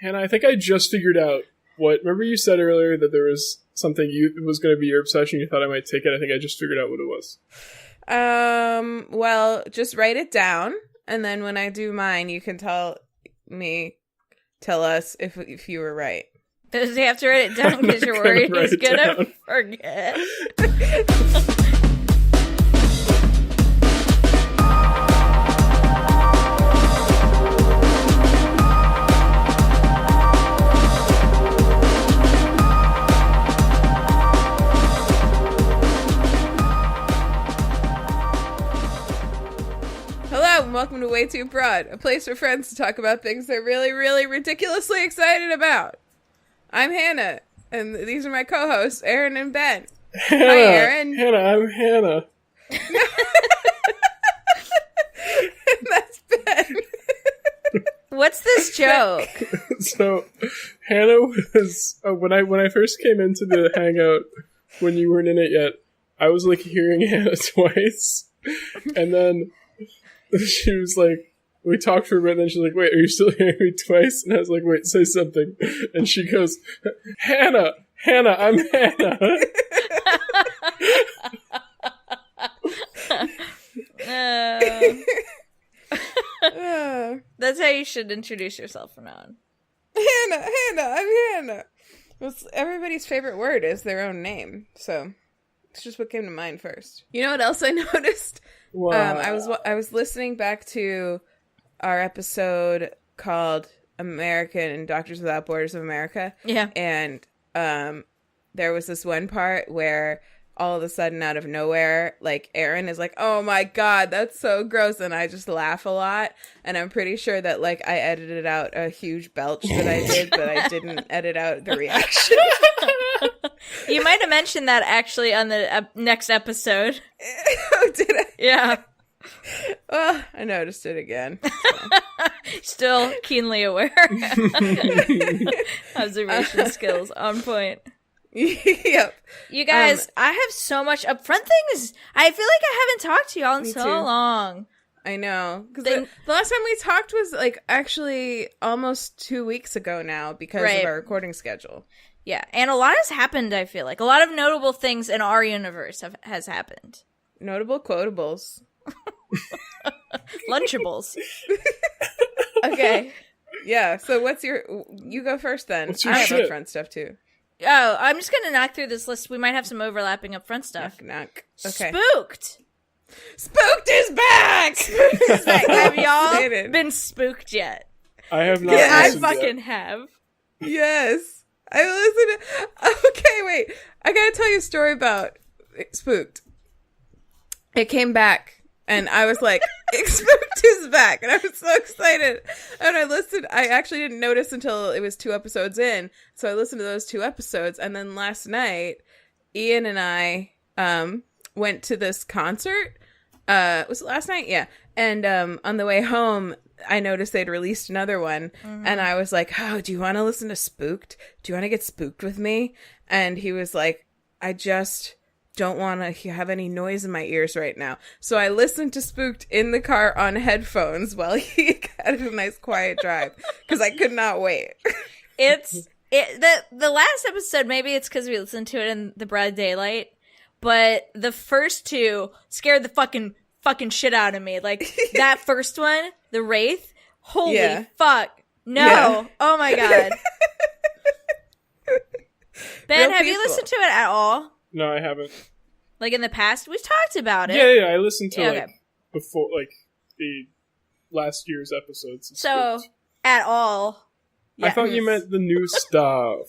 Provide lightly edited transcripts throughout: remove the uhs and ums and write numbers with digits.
Hannah, I think I just figured out remember you said earlier that there was something was going to be your obsession, you thought I might take it? I think I just figured out what it was. Well, just write it down, and then when I do mine, you can tell us if you were right. Does he have to write it down because you're worried he's gonna forget? Hello, and welcome to WayTooBroad, a place for friends to talk about things they're really, really ridiculously excited about. I'm Hannah, and these are my co-hosts, Erin and Ben. Hannah, hi, Erin. Hannah, I'm Hannah. That's Ben. What's this joke? So, Hannah was when I first came into the hangout when you weren't in it yet. I was like hearing Hannah twice, and then she was like, we talked for a bit, and then she's like, wait, are you still hearing me twice? And I was like, wait, say something. And she goes, Hannah, I'm Hannah. That's how you should introduce yourself from now on. Hannah, I'm Hannah. Well, everybody's favorite word is their own name, so it's just what came to mind first. You know what else I noticed? Wow. I was listening back to our episode called American Doctors Without Borders of America. Yeah. And there was this one part where all of a sudden out of nowhere, like Erin is like, oh my God, that's so gross. And I just laugh a lot. And I'm pretty sure that like I edited out a huge belch that I did, but I didn't edit out the reaction. You might have mentioned that actually on the next episode. Oh, did I? Yeah. Well, I noticed it again. So. Still keenly aware. Observation skills on point. Yep. You guys, I have so much upfront things. I feel like I haven't talked to y'all in so long. I know. Because the last time we talked was like actually almost 2 weeks ago now because of our recording schedule. Yeah, and a lot has happened, I feel like. A lot of notable things in our universe has happened. Notable quotables. Lunchables. Okay. Yeah, so you go first then. What's your I have shit? upfront stuff too. Oh, I'm just going to knock through this list. We might have some overlapping upfront stuff. Knock. Okay. Spooked! Spooked is back! Spooked is back. Have y'all been spooked yet? I have not. I listened fucking yet. have. Yes. I listened to... Okay, wait. I gotta tell you a story about Spooked. It came back, and I was like, Spooked is back, and I was so excited. And I listened. I actually didn't notice until it was 2 episodes in, so I listened to those 2 episodes, and then last night, Ian and I went to this concert. Was it last night? Yeah. And on the way home, I noticed they'd released another one, and I was like, oh, do you want to listen to Spooked? Do you want to get spooked with me? And he was like, I just don't want to have any noise in my ears right now. So I listened to Spooked in the car on headphones while he had a nice quiet drive, because I could not wait. The last episode, maybe it's because we listened to it in the broad daylight, but the first 2 scared the fucking shit out of me. Like, that first one, the Wraith, holy fuck. No. Yeah. Oh my God. Ben, have you listened to it at all? No, I haven't. Like in the past? We've talked about it. Yeah, I listened to before, like, the last year's episodes. So, at all. Yeah. I thought you meant the new stuff.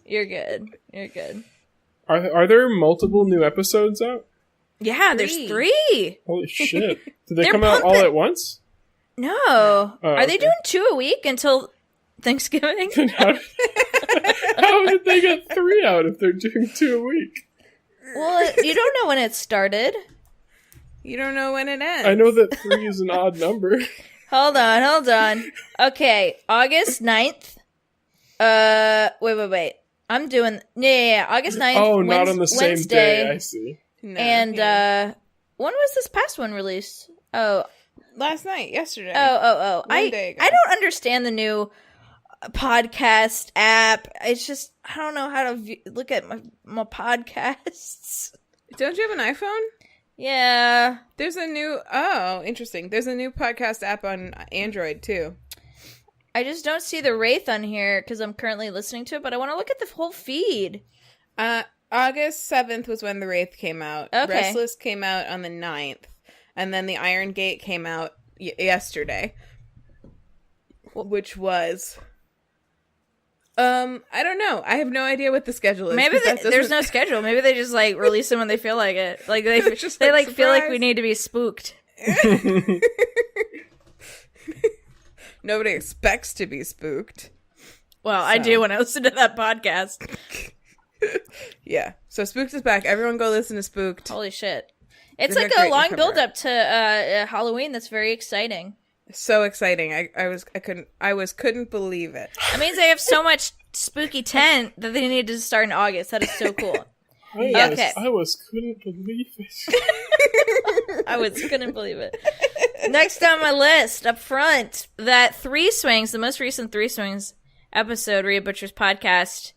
You're good. Are there multiple new episodes out? Yeah, there's 3. Holy shit. Did they come out all at once? No. Oh, Are they doing 2 a week until Thanksgiving? How did they get 3 out if they're doing 2 a week? Well, you don't know when it started. You don't know when it ends. I know that 3 is an odd number. Hold on. Okay, August 9th. Wait. I'm doing... Yeah, August 9th. Oh, not on the same Wednesday. day, I see. No, and when was this past one released? Oh, Last night, yesterday. Oh. One day ago. I don't understand the new podcast app. It's just, I don't know how to look at my podcasts. Don't you have an iPhone? Yeah. There's a new, interesting. There's a new podcast app on Android, too. I just don't see the Wraith on here because I'm currently listening to it, but I want to look at the whole feed. August 7th was when The Wraith came out. Okay. Restless came out on the 9th. And then The Iron Gate came out yesterday. Which was... I don't know. I have no idea what the schedule is. Maybe there's no schedule. Maybe they just like release them when they feel like it. Like they just feel surprise. like we need to be spooked. Nobody expects to be spooked. Well, I do when I listen to that podcast. Yeah. So Spooked is back. Everyone go listen to Spooked. Holy shit. It's They're like a great long cover build art. up to Halloween that's very exciting. So exciting. I couldn't believe it. That means they have so much spooky tent that they need to start in August. That is so cool. I couldn't believe it. I couldn't believe it. Next on my list, up front, that Three Swings, the most recent Three Swings episode, Rhea Butcher's podcast,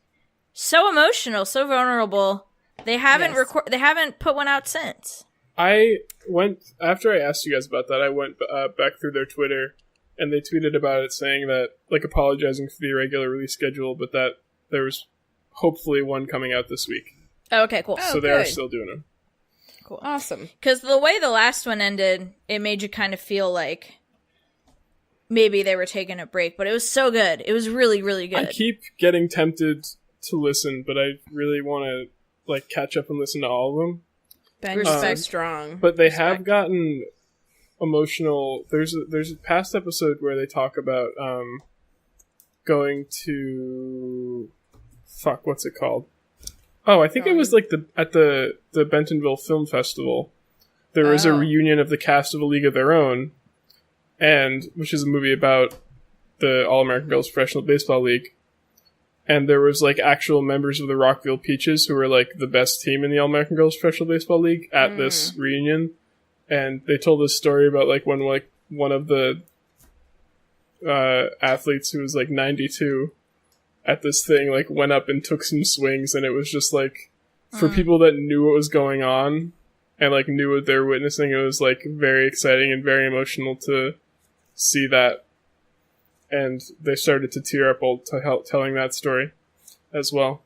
so emotional, so vulnerable. They haven't they haven't put one out since. I went, after I asked you guys about that, I went back through their Twitter, and they tweeted about it saying that, like, apologizing for the irregular release schedule, but that there was hopefully one coming out this week. Okay, cool. So they are still doing them. Cool. Awesome. Because the way the last one ended, it made you kind of feel like maybe they were taking a break, but it was so good. It was really, really good. I keep getting tempted to listen, but I really want to, like, catch up and listen to all of them. Ben's so strong. But they have gotten emotional. There's a past episode where they talk about going to what's it called? Oh, I think it was like at the Bentonville Film Festival. There was a reunion of the cast of A League of Their Own, and which is a movie about the All-American Girls Professional Baseball League. And there was, like, actual members of the Rockville Peaches who were, like, the best team in the All-American Girls Professional Baseball League at this reunion. And they told this story about, like, when, like, one of the athletes who was, like, 92 at this thing, like, went up and took some swings. And it was just, like, for people that knew what was going on and, like, knew what they were witnessing, it was, like, very exciting and very emotional to see that. And they started to tear up telling that story as well.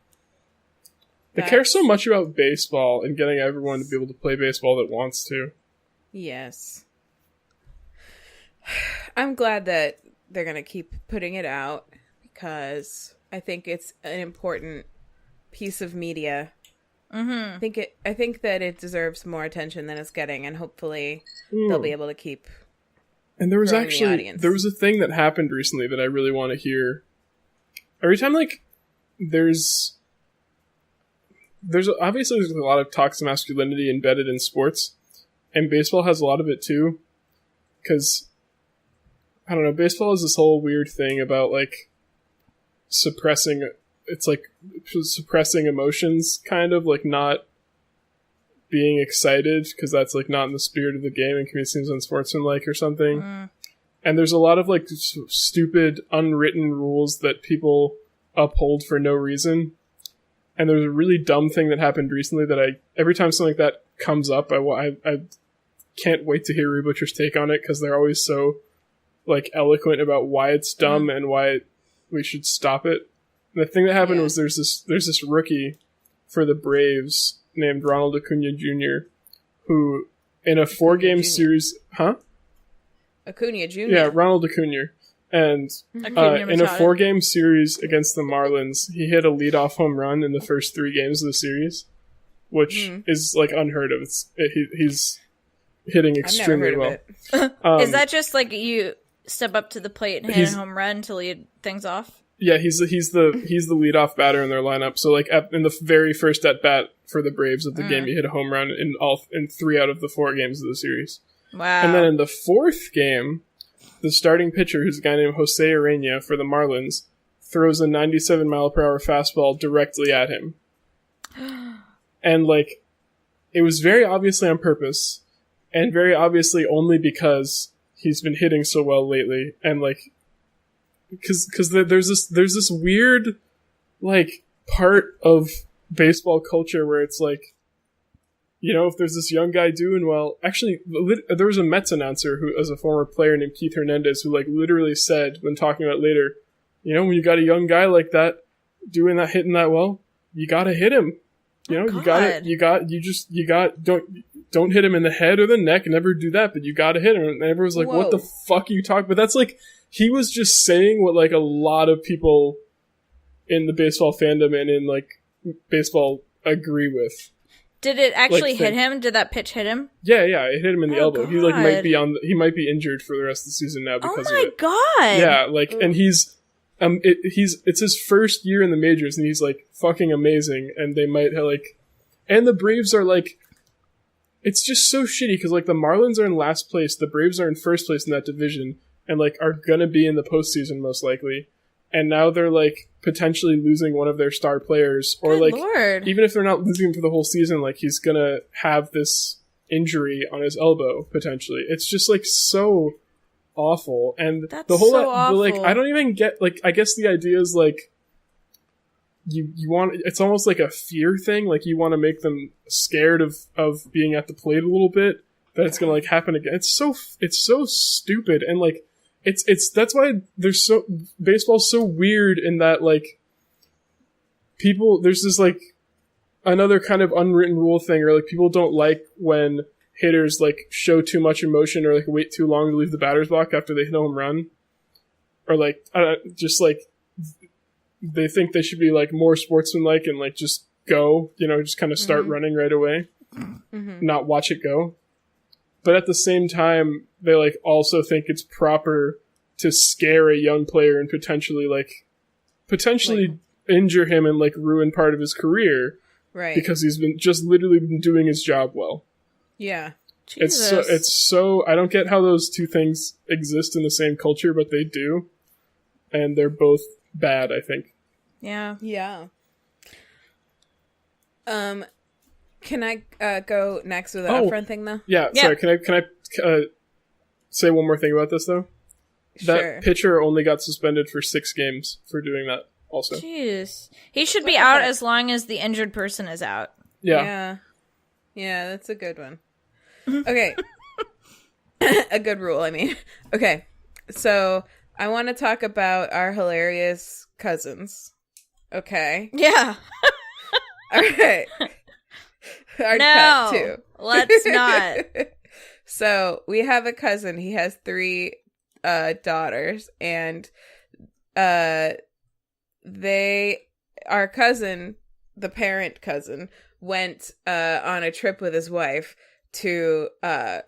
They care so much about baseball and getting everyone to be able to play baseball that wants to. Yes. I'm glad that they're going to keep putting it out because I think it's an important piece of media. Mm-hmm. I think that it deserves more attention than it's getting, and hopefully they'll be able to keep... And there was a thing that happened recently that I really want to hear. Every time, like, there's obviously a lot of toxic masculinity embedded in sports, and baseball has a lot of it too. Because, I don't know, baseball is this whole weird thing about, like, suppressing emotions, kind of, like, not being excited because that's, like, not in the spirit of the game and can be seen as unsportsmanlike or something. And there's a lot of, like, stupid unwritten rules that people uphold for no reason. And there's a really dumb thing that happened recently that every time something like that comes up, I can't wait to hear Rhea Butcher's take on it because they're always so, like, eloquent about why it's dumb and why we should stop it. And the thing that happened was there's this rookie for the Braves named Ronald Acuna Jr., who in a 4-game series... Huh? Acuna Jr.? Yeah, Ronald Acuna. And in a 4-game series against the Marlins, he hit a leadoff home run in the first 3 games of the series, which is, like, unheard of. He's hitting extremely well. Is that just, like, you step up to the plate and hit a home run to lead things off? Yeah, he's the leadoff batter in their lineup. So, like, in the very first at bat for the Braves of the game, he hit a home run in 3 out of the 4 games of the series. Wow! And then in the 4th game, the starting pitcher, who's a guy named Jose Arena for the Marlins, throws a 97-mile-per-hour fastball directly at him. And, like, it was very obviously on purpose, and very obviously only because he's been hitting so well lately, and like, because there's this weird like part of baseball culture where it's like, you know, if there's this young guy doing well, actually, there was a Mets announcer who, as a former player named Keith Hernandez, who like literally said when talking about later, you know, when you got a young guy like that doing that, hitting that well, you gotta hit him. You know, don't hit him in the head or the neck. Never do that, but you gotta hit him. And everyone's like, what the fuck are you talking about? But that's like, he was just saying what like a lot of people in the baseball fandom and in like baseball agree with. Did it actually hit him? Did that pitch hit him? Yeah, it hit him in the elbow. God. He like he might be injured for the rest of the season now because of it. Oh my god! Yeah, like, and it's his first year in the majors, and he's like fucking amazing. And they might have like, and the Braves are like, it's just so shitty because like the Marlins are in last place, the Braves are in first place in that division, and like are gonna be in the postseason most likely. And now they're like potentially losing one of their star players, or Good like Lord. Even if they're not losing him for the whole season, like he's gonna have this injury on his elbow potentially. It's just like so awful, and That's the whole so awful. like I don't even get like, I guess the idea is like you want, it's almost like a fear thing, like you want to make them scared of being at the plate a little bit, that it's gonna like happen again. It's so stupid, and like it's that's why baseball's so weird in that like people, there's this like another kind of unwritten rule thing, or like people don't like when hitters like show too much emotion or like wait too long to leave the batter's block after they hit a home run, or like just like they think they should be like more sportsmanlike and like just go, you know, just kind of start running right away, not watch it go. But at the same time, they like also think it's proper to scare a young player and potentially injure him and like ruin part of his career, Right. because he's been just literally been doing his job well. Yeah. Jesus. It's so I don't get how those two things exist in the same culture, but they do, and they're both bad, I think. Yeah. Yeah. Can I go next with the upfront thing though? Yeah. Sorry. Can I say one more thing about this though? That Sure. pitcher only got suspended for 6 games for doing that. Also. Jeez. He should be out as long as the injured person is out. Yeah. Yeah, that's a good one. Okay. A good rule, I mean. Okay. So, I want to talk about our hilarious cousins. Okay. Yeah. All right. Our No. pet, too. Let's not. So, we have a cousin. He has 3 daughters, and our cousin, the parent cousin, went on a trip with his wife to a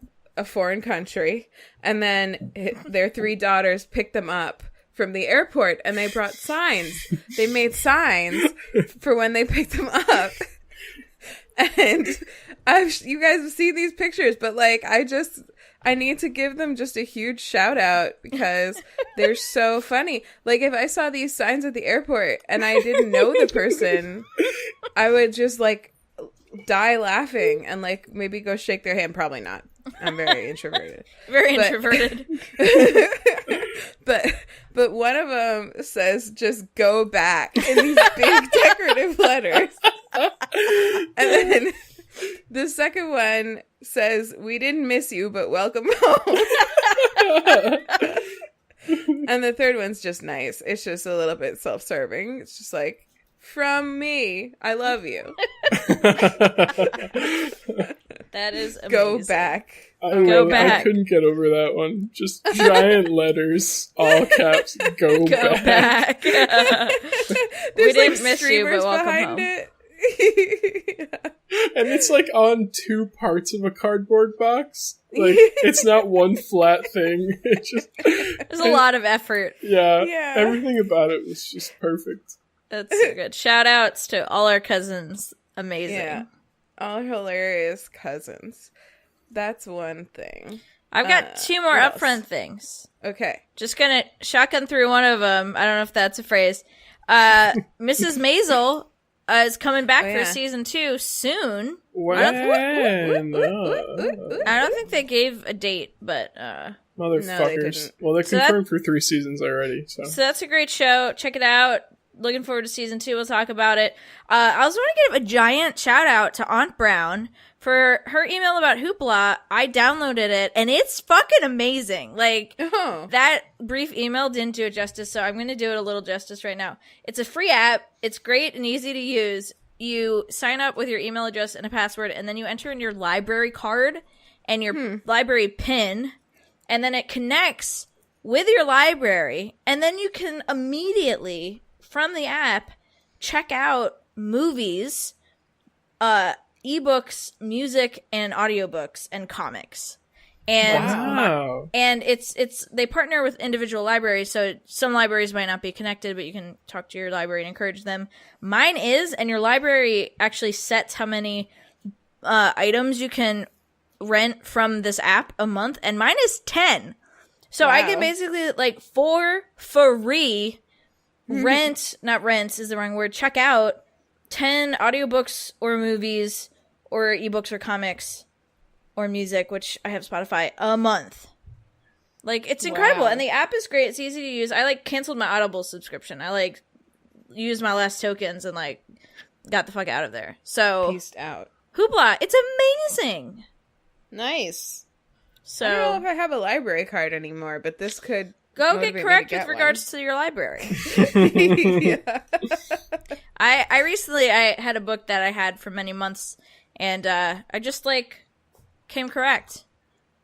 foreign country, and then their 3 daughters picked them up from the airport, and they brought signs. They made signs for when they picked them up. And you guys have seen these pictures, but like I need to give them just a huge shout out because they're so funny. Like if I saw these signs at the airport and I didn't know the person, I would just like die laughing and like maybe go shake their hand. Probably not. I'm very introverted. Introverted. But one of them says just go back in these big decorative letters. And then the second one says, we didn't miss you, but welcome home. And the third one's just nice. It's just a little bit self-serving. It's just like, from me, I love you. That is amazing. Go back. back. I couldn't get over that one. Just giant letters, all caps, go back. We didn't miss you, but welcome home. It. And it's like on 2 parts of a cardboard box. Like it's not one flat thing. It just There's a lot of effort. Yeah. Everything about it was just perfect. That's so good. Shout outs to all our cousins. Amazing. Yeah. All hilarious cousins. That's one thing. I've got 2 more what upfront else? things. Okay. Just gonna shotgun through one of them. I don't know if that's a phrase. Mrs. Maisel is coming back for season 2 soon. When? I don't think they gave a date, but Motherfuckers. Well, they're confirmed for 3 seasons already. So that's a great show. Check it out. Looking forward to season 2. We'll talk about it. I also want to give a giant shout out to Aunt Brown for her email about Hoopla. I downloaded it, and it's fucking amazing. Like, that brief email didn't do it justice, so I'm going to do it a little justice right now. It's a free app. It's great and easy to use. You sign up with your email address and a password, and then you enter in your library card and your library PIN, and then it connects with your library, and then you can immediately, from the app, check out movies, ebooks, music, and audiobooks, and comics. And and it's they partner with individual libraries, so some libraries might not be connected, but you can talk to your library and encourage them. Mine is, and your library actually sets how many items you can rent from this app a month, and mine is 10. So I get basically like 4 free not rent is the wrong word, check out 10 audiobooks or movies or ebooks or comics or music, which I have Spotify, a month. Like, it's incredible. And the app is great. It's easy to use. I canceled my Audible subscription. I used my last tokens and got the fuck out of there. So peaced out. Hoopla, it's amazing. Nice. So I don't know if I have a library card anymore, but this could go get correct with regards to your library. I recently had a book that I had for many months, and I just came correct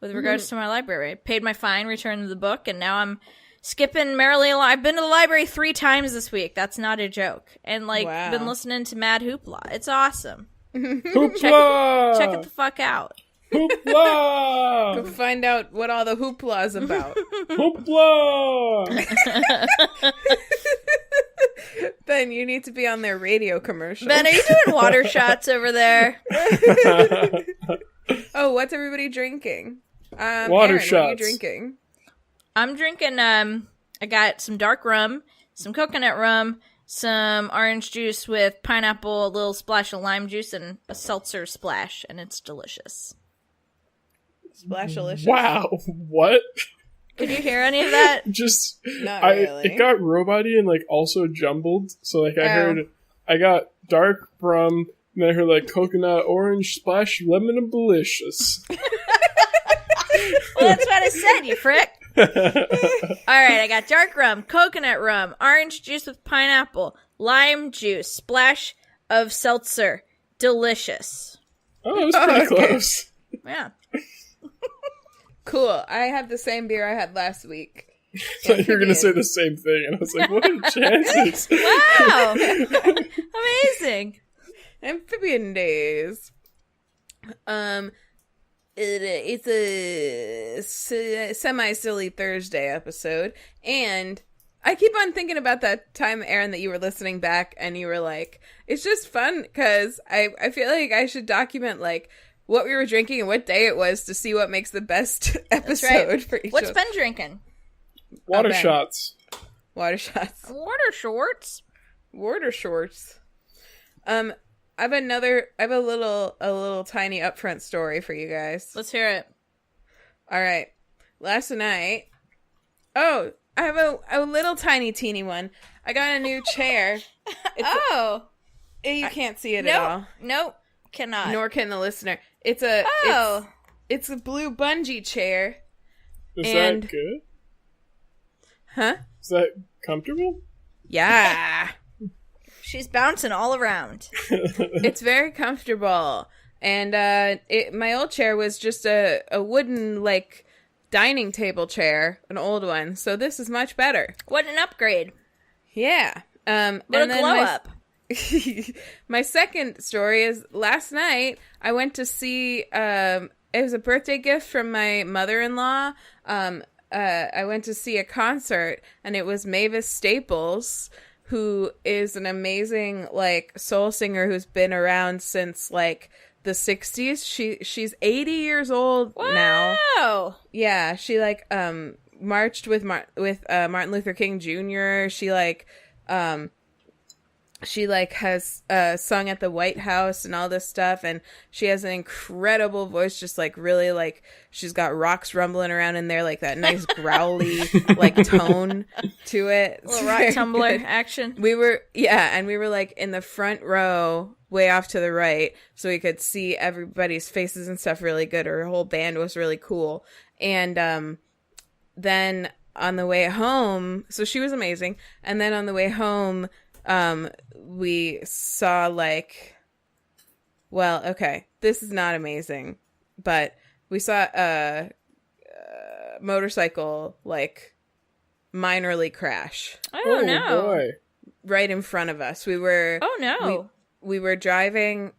with regards to my library. Paid my fine, returned the book, and now I'm skipping merrily along. I've been to the library 3 times this week. That's not a joke. And been listening to Mad Hoopla. It's awesome. Hoopla! Check it the fuck out. Hoopla! Go find out what all the hoopla is about. Hoopla! Ben, you need to be on their radio commercial. Ben, are you doing water shots over there? Oh, what's everybody drinking? Water Erin, shots. What are you drinking? I'm drinking, I got some dark rum, some coconut rum, some orange juice with pineapple, a little splash of lime juice, and a seltzer splash, and it's delicious. Splashalicious. Wow, what? Did you hear any of that? Just, Not really. it got robot-y and also jumbled. So I heard, I got dark rum, and then I heard coconut, orange, splash, lemon, and delicious. Well, that's what I said, you frick. Alright, I got dark rum, coconut rum, orange juice with pineapple, lime juice, splash of seltzer. Delicious. Oh, it was pretty close. Yeah. Cool. I have the same beer I had last week. I thought you were going to say the same thing, and I was like, what are the chances? Wow. Amazing. Amphibian Days. It's a semi-silly Thursday episode, and I keep on thinking about that time, Erin, that you were listening back, and you were like, it's just fun, because I feel like I should document, what we were drinking and what day it was to see what makes the best episode for each What's of us. Ben drinking? Water shots. Water shots. Water shorts. Water shorts. I have a little tiny upfront story for you guys. Let's hear it. All right. Last night. Oh, I have a little tiny teeny one. I got a new chair. You can't see it at all. Nope. Cannot. Nor can the listener. It's a blue bungee chair. Is that good? Huh? Is that comfortable? Yeah. She's bouncing all around. It's very comfortable. And my old chair was just a wooden dining table chair, an old one. So this is much better. What an upgrade. Yeah. What a glow up. My second story is last night I went to see it was a birthday gift from my mother-in-law. I went to see a concert, and it was Mavis Staples, who is an amazing soul singer who's been around since the 60s. She's 80 years old now. Wow. Yeah, she marched with Martin Luther King Jr. She she like has sung at the White House and all this stuff, and she has an incredible voice, just like really like she's got rocks rumbling around in there, like that nice growly like tone to it. A little rock tumbler action. We were like in the front row, way off to the right, so we could see everybody's faces and stuff really good. Her whole band was really cool. And then on the way home, so she was amazing. And then on the way home, we saw like, well, okay, this is not amazing, but we saw a motorcycle like minorly crash. I don't know. Boy. Right in front of us. We were we were driving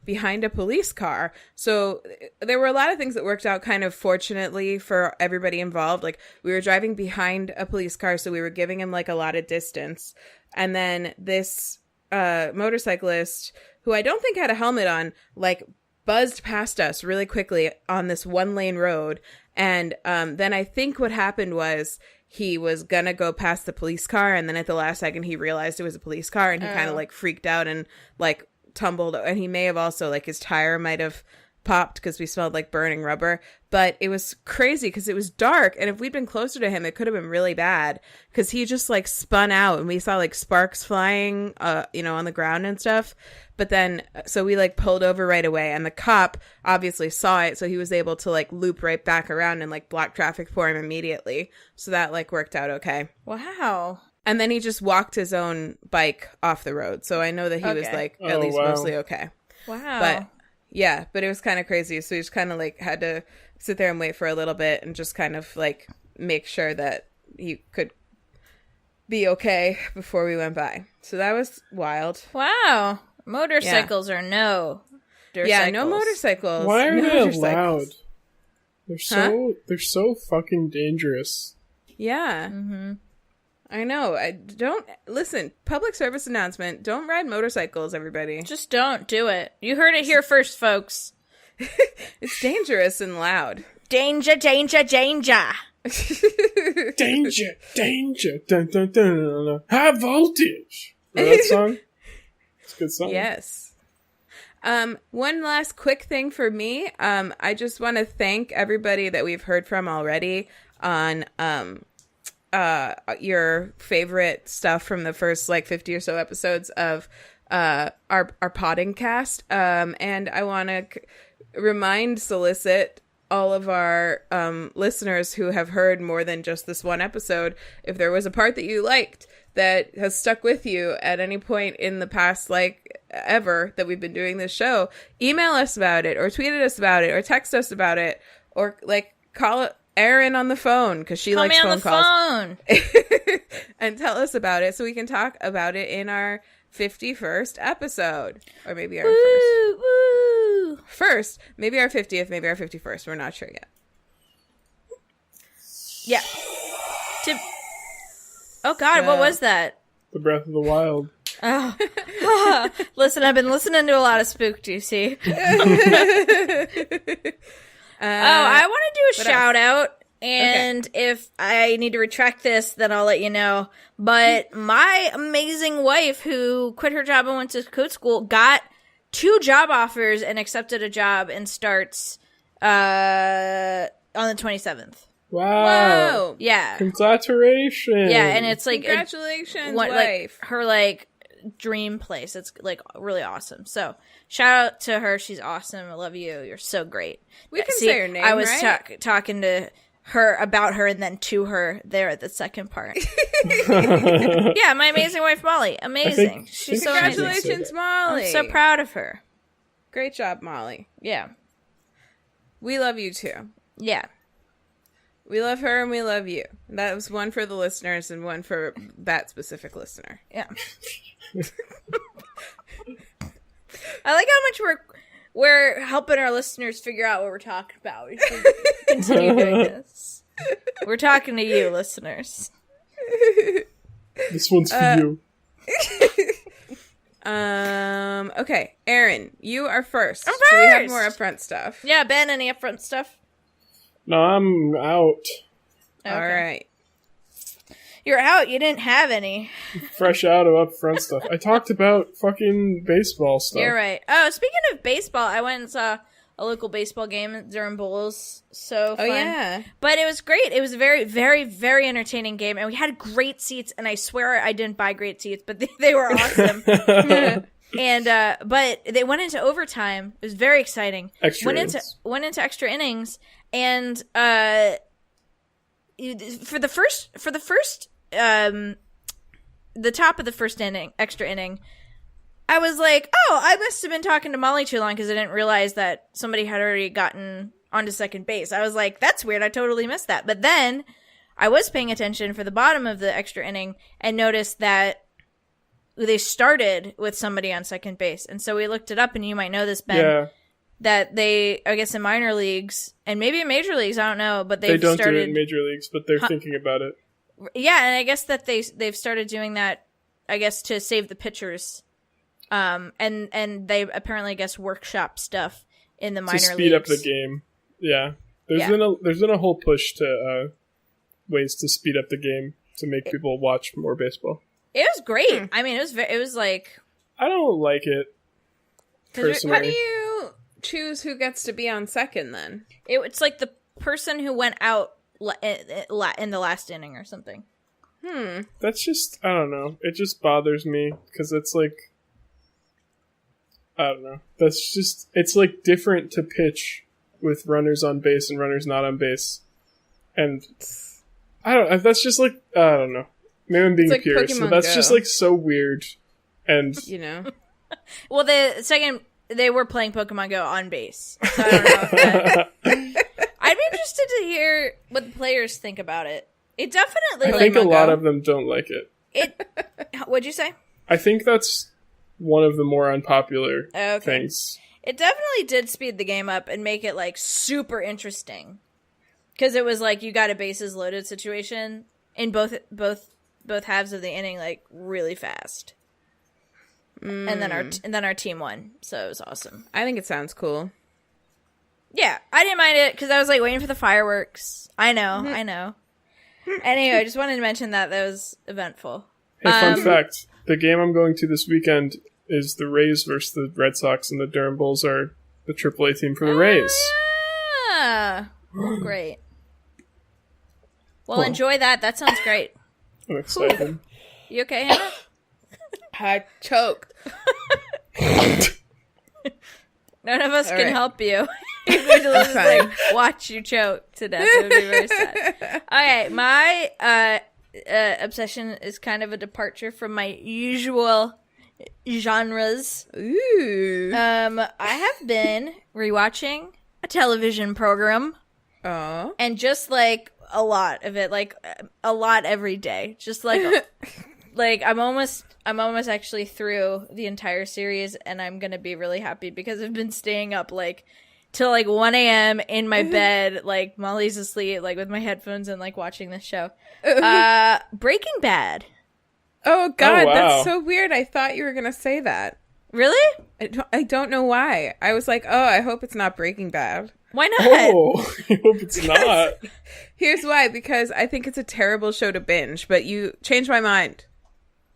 behind a police car. So there were a lot of things that worked out kind of fortunately for everybody involved. Like we were driving behind a police car, so we were giving him like a lot of distance. And then this motorcyclist, who I don't think had a helmet on, like buzzed past us really quickly on this 1-lane road. And then I think what happened was he was gonna go past the police car, and then at the last second he realized it was a police car, and he kind of like freaked out and like tumbled, and he may have also like his tire might have popped because we smelled like burning rubber. But it was crazy because it was dark, and if we'd been closer to him it could have been really bad, because he just like spun out and we saw like sparks flying on the ground and stuff. But then so we like pulled over right away, and the cop obviously saw it, so he was able to like loop right back around and like block traffic for him immediately, so that like worked out okay. Wow. And then he just walked his own bike off the road. So I know that he was like at least mostly okay. Wow. But yeah, but it was kind of crazy. So he just kind of like had to sit there and wait for a little bit and just kind of like make sure that he could be okay before we went by. So that was wild. Wow. Motorcycles or no? Yeah, no motorcycles. Why are no they motorcycles. allowed? They're so fucking dangerous. Yeah. Mm-hmm. I know. I don't listen. Public service announcement: don't ride motorcycles, everybody. Just don't do it. You heard it here first, folks. It's dangerous and loud. Danger, danger, danger. Danger, danger, dun, dun, dun, dun, dun. High voltage. Remember that song? It's a good song. Yes. One last quick thing for me. I just want to thank everybody that we've heard from already on your favorite stuff from the first like 50 or so episodes of our potting cast. And I want to solicit all of our listeners who have heard more than just this one episode, if there was a part that you liked that has stuck with you at any point in the past, like ever that we've been doing this show, email us about it, or tweet at us about it, or text us about it, or like call Erin on the phone, because she likes phone calls. And tell us about it so we can talk about it in our 51st episode, or maybe our first, maybe our 50th, maybe our 51st. We're not sure yet. Yeah. Oh God, what was that? The Breath of the Wild. Oh. Listen, I've been listening to a lot of Spooked, you see. I want to do a shout out, and if I need to retract this, then I'll let you know. But my amazing wife, who quit her job and went to code school, got 2 job offers and accepted a job and starts on the 27th. Wow. Whoa. Yeah. Congratulations. Yeah, and it's like congratulations, wife. wife. Like, her like dream place. It's like really awesome. So shout out to her. She's awesome. I love you. You're so great. We can say her name. I was right? talking to her about her and then to her there at the second part. Yeah, my amazing wife Molly. Amazing. She's so amazing. Congratulations, Molly. I'm so proud of her. Great job, Molly. Yeah. We love you too. Yeah. We love her and we love you. That was one for the listeners and one for that specific listener. Yeah. I like how much we're helping our listeners figure out what we're talking about. We should continue doing this. We're talking to you, listeners. This one's for you. Okay, Erin, you are first. I'm So we have first! more upfront stuff. Yeah, Ben, any upfront stuff? No, I'm out. Okay. All right. You're out. You didn't have any. Fresh out of upfront stuff. I talked about fucking baseball stuff. You're right. Oh, speaking of baseball, I went and saw a local baseball game during bowls. So fun. Oh, yeah. But it was great. It was a very, very, very entertaining game. And we had great seats. And I swear I didn't buy great seats, but they were awesome. And, but they went into overtime. It was very exciting. Went into extra innings. And, for the top of the first extra inning, I was like, oh, I must have been talking to Molly too long because I didn't realize that somebody had already gotten onto second base. I was like, that's weird. I totally missed that. But then I was paying attention for the bottom of the extra inning and noticed that they started with somebody on second base. And so we looked it up, and you might know this, Ben, that they, I guess in minor leagues and maybe in major leagues, I don't know, but they don't do it in major leagues, but they're thinking about it. Yeah, and I guess that they've started doing that, I guess, to save the pitchers. And they apparently, I guess, workshop stuff in the minor leagues. To speed up the game. Yeah. There's been a whole push to ways to speed up the game to make people watch more baseball. It was great. I mean, it was like... I don't like it, personally. How do you choose who gets to be on second, then? It's like the person who went out in the last inning or something. That's just... I don't know. It just bothers me, because it's like... I don't know. That's just... It's like different to pitch with runners on base and runners not on base. And... I don't... That's just like... I don't know. Maybe I'm being like purist, but that's just like so weird. And... You know? Well, the second... They were playing Pokemon Go on base. So I don't know if that... I'd be interested to hear what the players think about it. It definitely... I think a lot of them don't like it. What'd you say? I think that's one of the more unpopular things. It definitely did speed the game up and make it, like, super interesting. Because it was, like, you got a bases loaded situation in both halves of the inning, like, really fast. And then our team won, so it was awesome. I think it sounds cool. Yeah, I didn't mind it, because I was, like, waiting for the fireworks. I know. Anyway, I just wanted to mention that was eventful. Hey, fun fact. The game I'm going to this weekend is the Rays versus the Red Sox, and the Durham Bulls are the AAA team for the Rays. Yeah. Great. Well, enjoy that. That sounds great. I'm excited. You okay, Hannah? I choked. None of us can help you. You're going to just, watch you choke to death. It would be very sad. Okay, my obsession is kind of a departure from my usual genres. Ooh. I have been rewatching a television program. Oh. And just like a lot of it, like a lot every day. Just like like I'm almost actually through the entire series, and I'm gonna be really happy because I've been staying up like till like 1 a.m. in my bed, like Molly's asleep, like with my headphones and like watching this show. Breaking Bad. Oh God, oh, wow. That's so weird. I thought you were gonna say that. Really? I don't know why. I was like, oh, I hope it's not Breaking Bad. Why not? Oh, I hope it's not. Here's why, because I think it's a terrible show to binge, but you changed my mind.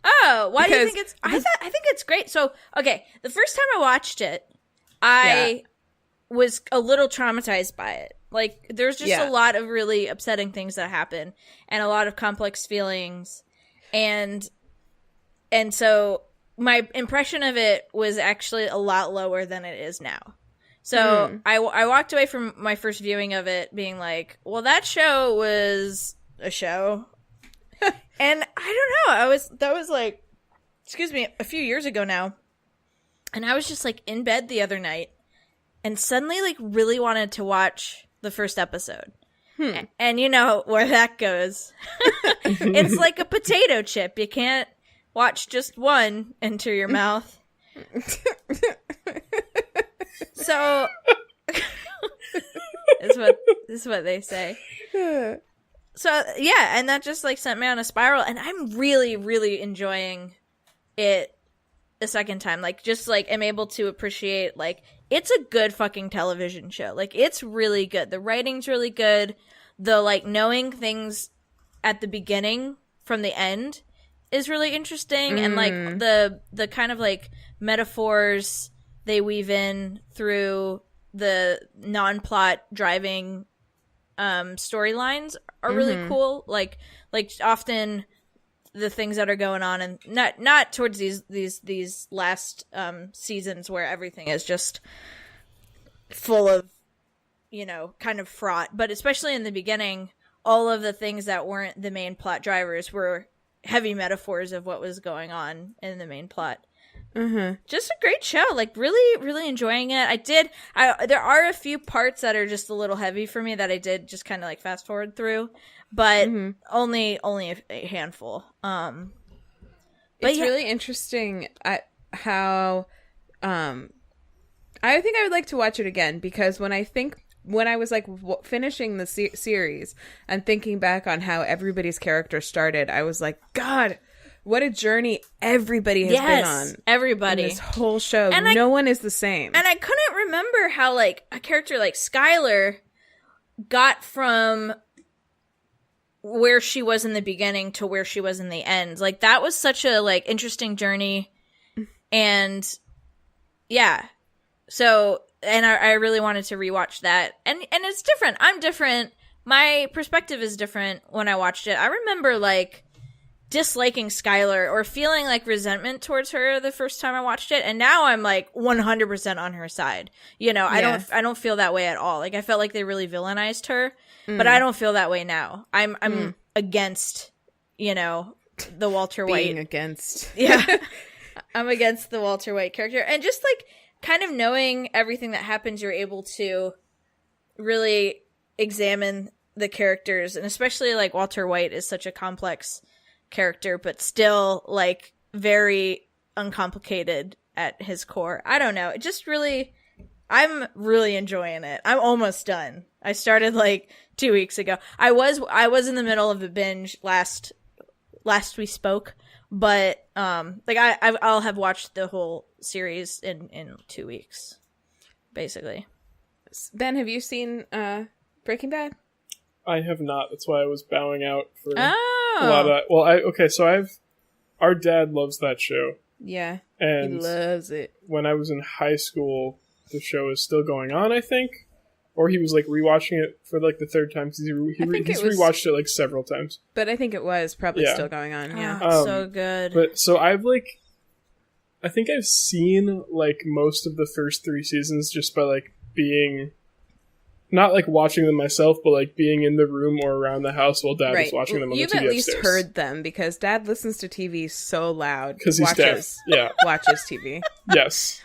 Oh, why do you think it's... I think it's great. So, okay, the first time I watched it, I was a little traumatized by it. Like, there's just a lot of really upsetting things that happen, and a lot of complex feelings, and so my impression of it was actually a lot lower than it is now. So I walked away from my first viewing of it being like, well, that show was a show. And I don't know. That was like, excuse me, a few years ago now. And I was just like in bed the other night and suddenly like really wanted to watch the first episode. And you know where that goes. It's like a potato chip. You can't watch just one enter your mouth. So this is what they say. So yeah, and that just like sent me on a spiral, and I'm really, really enjoying it a second time. Like, just like am able to appreciate like it's a good fucking television show. Like, it's really good. The writing's really good. The like knowing things at the beginning from the end is really interesting, and like the kind of like metaphors they weave in through the non-plot driving storylines are really cool. Like often the things that are going on, and not towards these last seasons where everything is just full of, you know, kind of fraught, but especially in the beginning, all of the things that weren't the main plot drivers were heavy metaphors of what was going on in the main plot. Just a great show. Like, really, really enjoying it. There are a few parts that are just a little heavy for me that I did just kind of like fast forward through, but only a handful. But it's really interesting how I think I would like to watch it again, because when I was like finishing the series and thinking back on how everybody's character started, I was like, God, what a journey everybody has been on. Everybody. In this whole show. And no one is the same. And I couldn't remember how like a character like Skylar got from where she was in the beginning to where she was in the end. Like, that was such a like interesting journey. And yeah. So, and I really wanted to rewatch that. And it's different. I'm different. My perspective is different when I watched it. I remember like disliking Skylar or feeling like resentment towards her the first time I watched it, and now I'm like 100% on her side. You know, I don't feel that way at all. Like, I felt like they really villainized her, but I don't feel that way now. I'm against, you know, the Walter White. Being against. Yeah. I'm against the Walter White character, and just like kind of knowing everything that happens, you're able to really examine the characters, and especially like Walter White is such a complex character, but still like very uncomplicated at his core. I don't know. It just really, I'm really enjoying it. I'm almost done. I started like 2 weeks ago. I was in the middle of a binge last we spoke, but like I'll have watched the whole series in 2 weeks, basically. Ben, have you seen Breaking Bad? I have not. That's why I was bowing out for a Oh. lot of that. Well, so our dad loves that show. Yeah, And he loves it. when I was in high school, the show is still going on, I think. Or he was like rewatching it for like the third time. He's rewatched it like several times. But I think it was probably still going on. Yeah. Oh, so good. But so I think I've seen like most of the first 3 seasons just by like being, not like watching them myself, but like being in the room or around the house while Dad was watching them on the TV upstairs. You've at least heard them, because Dad listens to TV so loud. Because he's deaf. Yeah. Watches TV. Yes.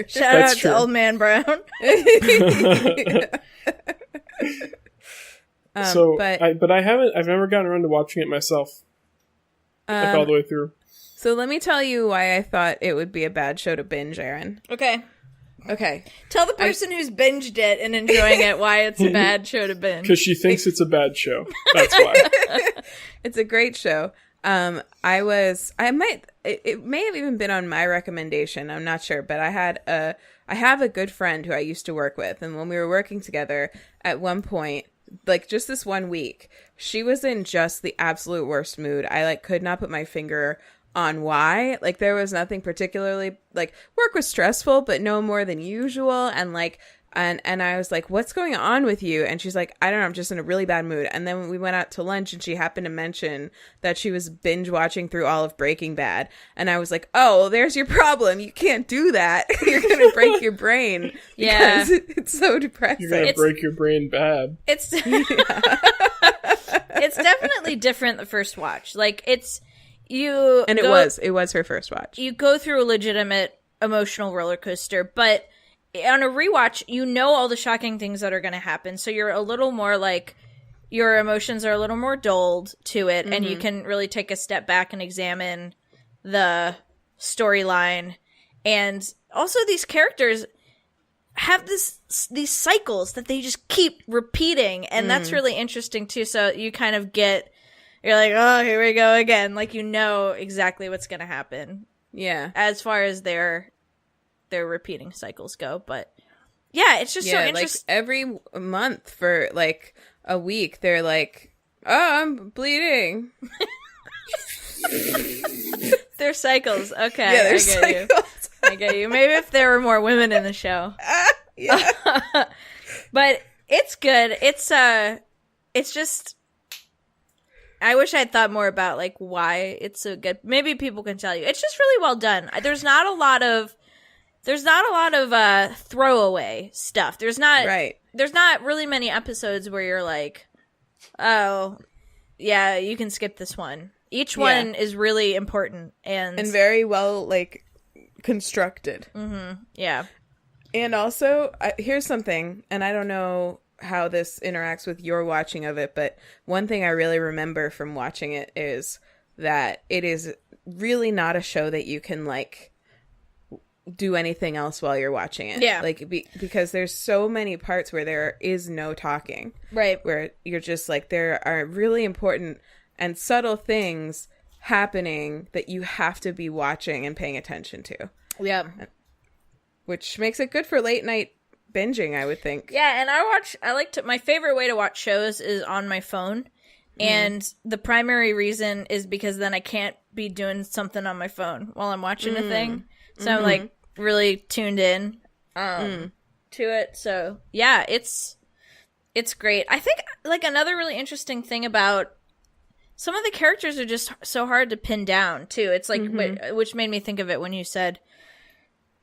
Shout out to Old Man Brown. But I've never gotten around to watching it myself. Like all the way through. So let me tell you why I thought it would be a bad show to binge, Erin. Okay. Okay. Tell the person who's binged it and enjoying it why it's a bad show to binge. Because she thinks it's a bad show. That's why. It's a great show. It may have even been on my recommendation. I'm not sure, but I have a good friend who I used to work with. And when we were working together at one point, like just this 1 week, she was in just the absolute worst mood. I like could not put my finger on why. Like, there was nothing particularly, like, work was stressful, but no more than usual. And like, and I was like, what's going on with you? And she's like, I don't know, I'm just in a really bad mood. And then we went out to lunch and she happened to mention that she was binge watching through all of Breaking Bad. And I was like, oh, well, there's your problem. You can't do that. You're going to break your brain. Yeah. Because it's so depressing. You're going to break your brain bad. It's definitely different the first watch. Like, it's, you. And it was her first watch. You go through a legitimate emotional roller coaster, but on a rewatch, you know all the shocking things that are going to happen, so you're a little more like, your emotions are a little more dulled to it, and you can really take a step back and examine the storyline. And also, these characters have these cycles that they just keep repeating, and that's really interesting too. So you kind of you're like, oh, here we go again. Like, you know exactly what's going to happen. Yeah. As far as their repeating cycles go, but yeah, it's just so interesting. Like every month for like a week, they're like, Oh, I'm bleeding. They're cycles. Okay, Yeah, they're I get you. I get you. Maybe if there were more women in the show. Yeah. But it's good. It's just, I wish I had thought more about like why it's so good. Maybe people can tell you. It's just really well done. There's not a lot of throwaway stuff. There's not really many episodes where you're like, oh, yeah, you can skip this one. Each one is really important and very well like constructed. Mm-hmm. Yeah. And also, here's something, and I don't know how this interacts with your watching of it, but one thing I really remember from watching it is that it is really not a show that you can like do anything else while you're watching it. Yeah. Like, because there's so many parts where there is no talking. Right. Where you're just like, there are really important and subtle things happening that you have to be watching and paying attention to. Yeah. Which makes it good for late night binging, I would think. Yeah, and my favorite way to watch shows is on my phone. And the primary reason is because then I can't be doing something on my phone while I'm watching a thing. So I'm like really tuned in to it. So yeah, it's great. I think like another really interesting thing about some of the characters are just so hard to pin down too. It's like, which made me think of it when you said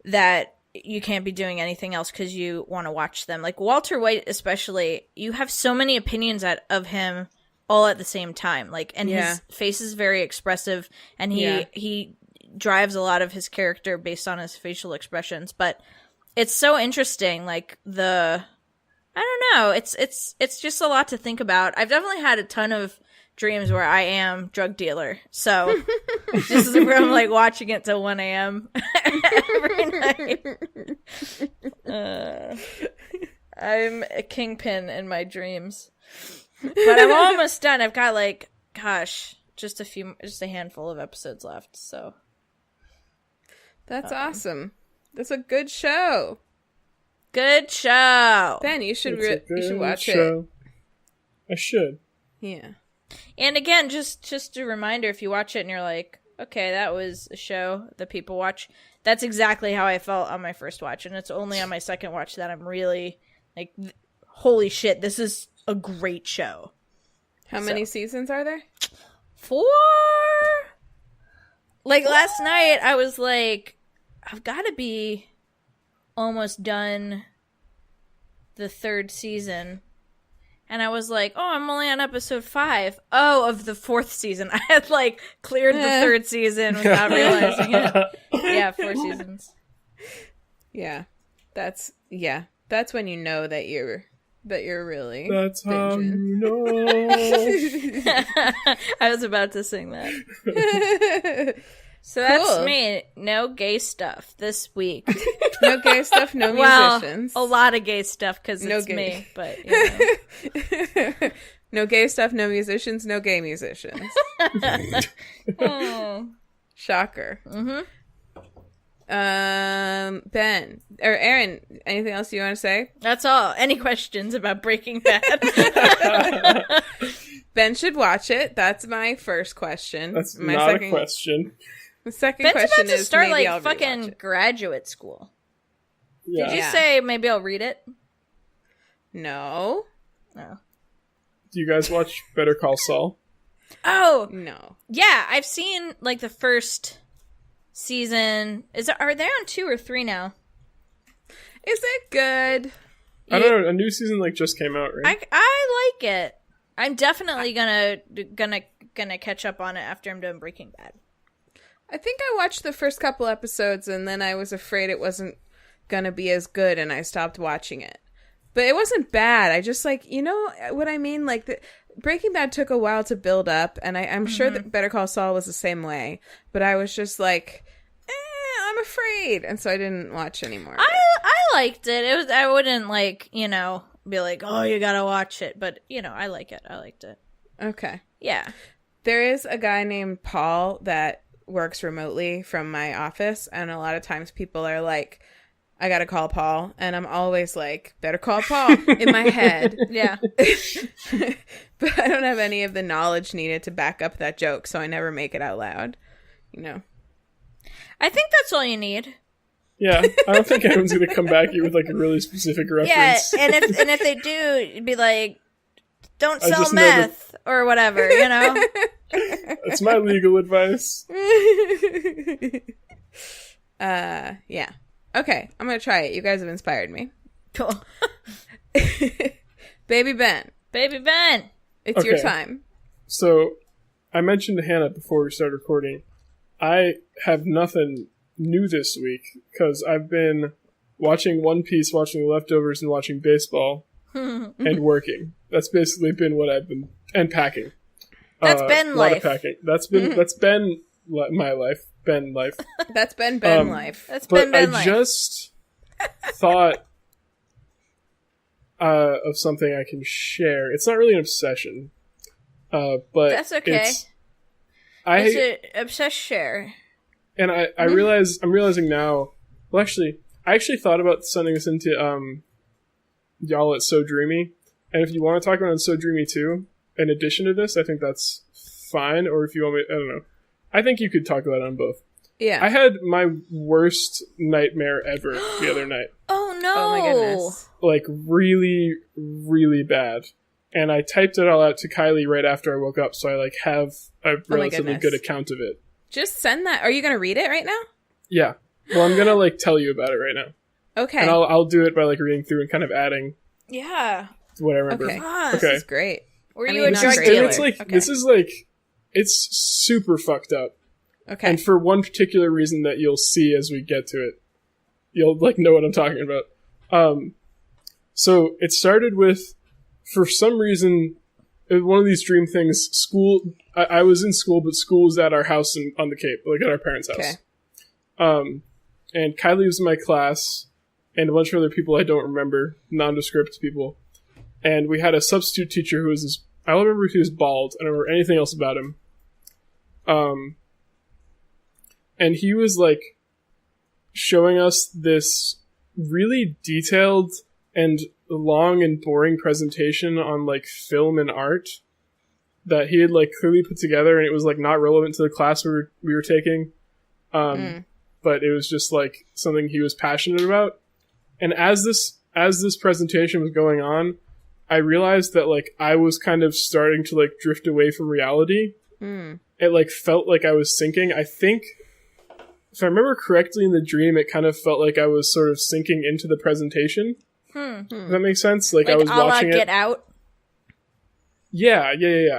that you can't be doing anything else because you want to watch them. Like Walter White especially, you have so many opinions of him all at the same time. Like, and his face is very expressive, and he drives a lot of his character based on his facial expressions. But it's so interesting. Like I don't know. It's just a lot to think about. I've definitely had a ton of dreams where I am drug dealer. So this is where I'm like watching it till 1 a.m. every night. I'm a kingpin in my dreams. But I'm almost done. I've got like, gosh, just a handful of episodes left. So that's awesome. That's a good show. Good show. Ben, you should watch it. I should. Yeah. And again, just a reminder, if you watch it and you're like, okay, that was a show that people watch, that's exactly how I felt on my first watch. And it's only on my second watch that I'm really like, holy shit, this is a great show. How many seasons are there? 4. Like last night, I was like, I've got to be almost done the 3rd season. And I was like, oh, I'm only on episode 5. Oh, of the 4th season. I had like cleared the 3rd season without realizing it. Yeah, 4 seasons. Yeah. That's when you know that you're really That's binging. how you know. I was about to sing that. So that's me. No gay stuff this week. No gay stuff, no musicians. Well, a lot of gay stuff because it's me. But you know. No gay stuff, no musicians, no gay musicians. Oh. Shocker. Ben or Erin, anything else you want to say? That's all. Any questions about Breaking Bad? Ben should watch it. That's my first question. That's my not second a question. The second Ben's question about to is start maybe like I'll fucking rewatch it. graduate school. Yeah. Did you say maybe I'll read it? No. No. Do you guys watch Better Call Saul? Oh No. yeah, I've seen like the first season. Are they on 2 or 3 now? Is it good? I don't know. A new season like just came out, right? I like it. I'm definitely gonna catch up on it after I'm done Breaking Bad. I think I watched the first couple episodes and then I was afraid it wasn't gonna be as good and I stopped watching it. But it wasn't bad. I just like, you know what I mean? Like Breaking Bad took a while to build up, and I'm sure that Better Call Saul was the same way. But I was just like, I'm afraid, and so I didn't watch anymore. I liked it. It was. I wouldn't like be like, oh, you gotta watch it. But I like it. I liked it. Okay. Yeah. There is a guy named Paul that works remotely from my office, and a lot of times people are like, I gotta call Paul, and I'm always like, better call Paul in my head. Yeah. but I don't have any of the knowledge needed to back up that joke, so I never make it out loud. You know. I think that's all you need. Yeah, I don't think anyone's going to come back at you with like a really specific reference. Yeah, and if they do, you'd be like, don't I sell just know meth or whatever, you know? That's my legal advice. Yeah. Okay, I'm going to try it. You guys have inspired me. Cool. Baby Ben, Baby Ben. it's your Okay. time. So, I mentioned to Hannah before we started recording, I have nothing new this week because I've been watching One Piece, watching The Leftovers, and watching baseball and working. That's basically been what I've been, and packing. That's been a lot life. of packing. That's been my life. Ben life. That's Ben life. That's But Ben I life. just thought of something I can share. It's not really an obsession, but That's okay. It's an obsessed share. and I realize I'm realizing now. Well, actually, I thought about sending this into y'all at So Dreamy, and if you want to talk about it on So Dreamy too, in addition to this, I think that's fine. Or if you want me, I don't know. I think you could talk about it on both. Yeah. I had my worst nightmare ever the other night. Oh no! Oh my goodness. Like really, really bad. And I typed it all out to Kylie right after I woke up, so I like have a relatively good account of it. Just send that. Are you going to read it right now? Yeah. Well, I'm gonna like tell you about it right now. Okay. And I'll do it by like reading through and kind of adding Yeah. what I remember. Okay. Fuck. This is great. Were I you mean, a not drug great. dealer? And it's like Okay. this is like it's super fucked up. Okay. And for one particular reason that you'll see as we get to it. You'll like know what I'm talking about. So it started with, for some reason, one of these dream things, school, I was in school, but school was at our house on the Cape, like at our parents' house. Okay. And Kylie was in my class, and a bunch of other people I don't remember, nondescript people. And we had a substitute teacher who was this, I don't remember if he was bald, I don't remember anything else about him. And he was like showing us this really detailed and long and boring presentation on like film and art that he had like clearly put together, and it was like not relevant to the class we were taking. But it was just like something he was passionate about. And as this presentation was going on, I realized that like I was kind of starting to like drift away from reality. It like felt like I was sinking. I think if I remember correctly in the dream, it kind of felt like I was sort of sinking into the presentation. Does that make sense? Like I was a la watching it. Get Out. Yeah.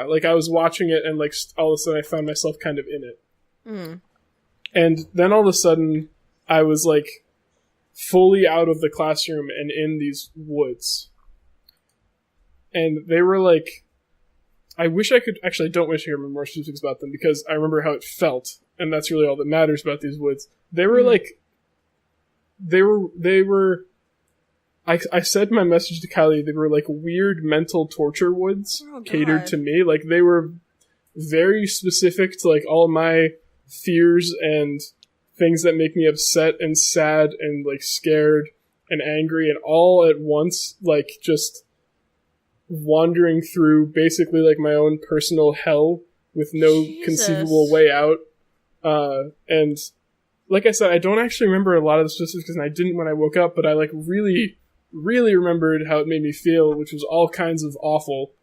Like I was watching it, and like all of a sudden I found myself kind of in it. And then all of a sudden I was like fully out of the classroom and in these woods. And they were like, I wish I could, actually I don't wish I could remember more specifics about them because I remember how it felt. And that's really all that matters about these woods. They were like, they were, I said in my message to Kylie, they were like weird mental torture woods catered to me. Like they were very specific to like all my fears and things that make me upset and sad and like scared and angry and all at once, like just wandering through basically like my own personal hell with no conceivable way out. And like I said, I don't actually remember a lot of the specifics and I didn't when I woke up, but I like really, really remembered how it made me feel, which was all kinds of awful.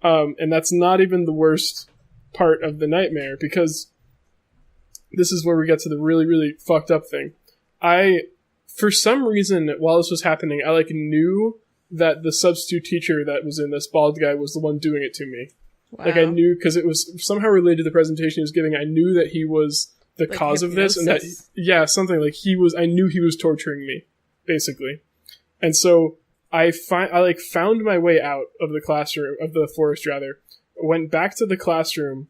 And that's not even the worst part of the nightmare, because this is where we get to the really, really fucked up thing. For some reason, while this was happening, I like knew that the substitute teacher that was in this bald guy was the one doing it to me. Wow. Like I knew, because it was somehow related to the presentation he was giving. I knew that he was the Like cause of this, and that something like I knew he was torturing me, basically. And so I found my way out of the classroom, of the forest rather. Went back to the classroom,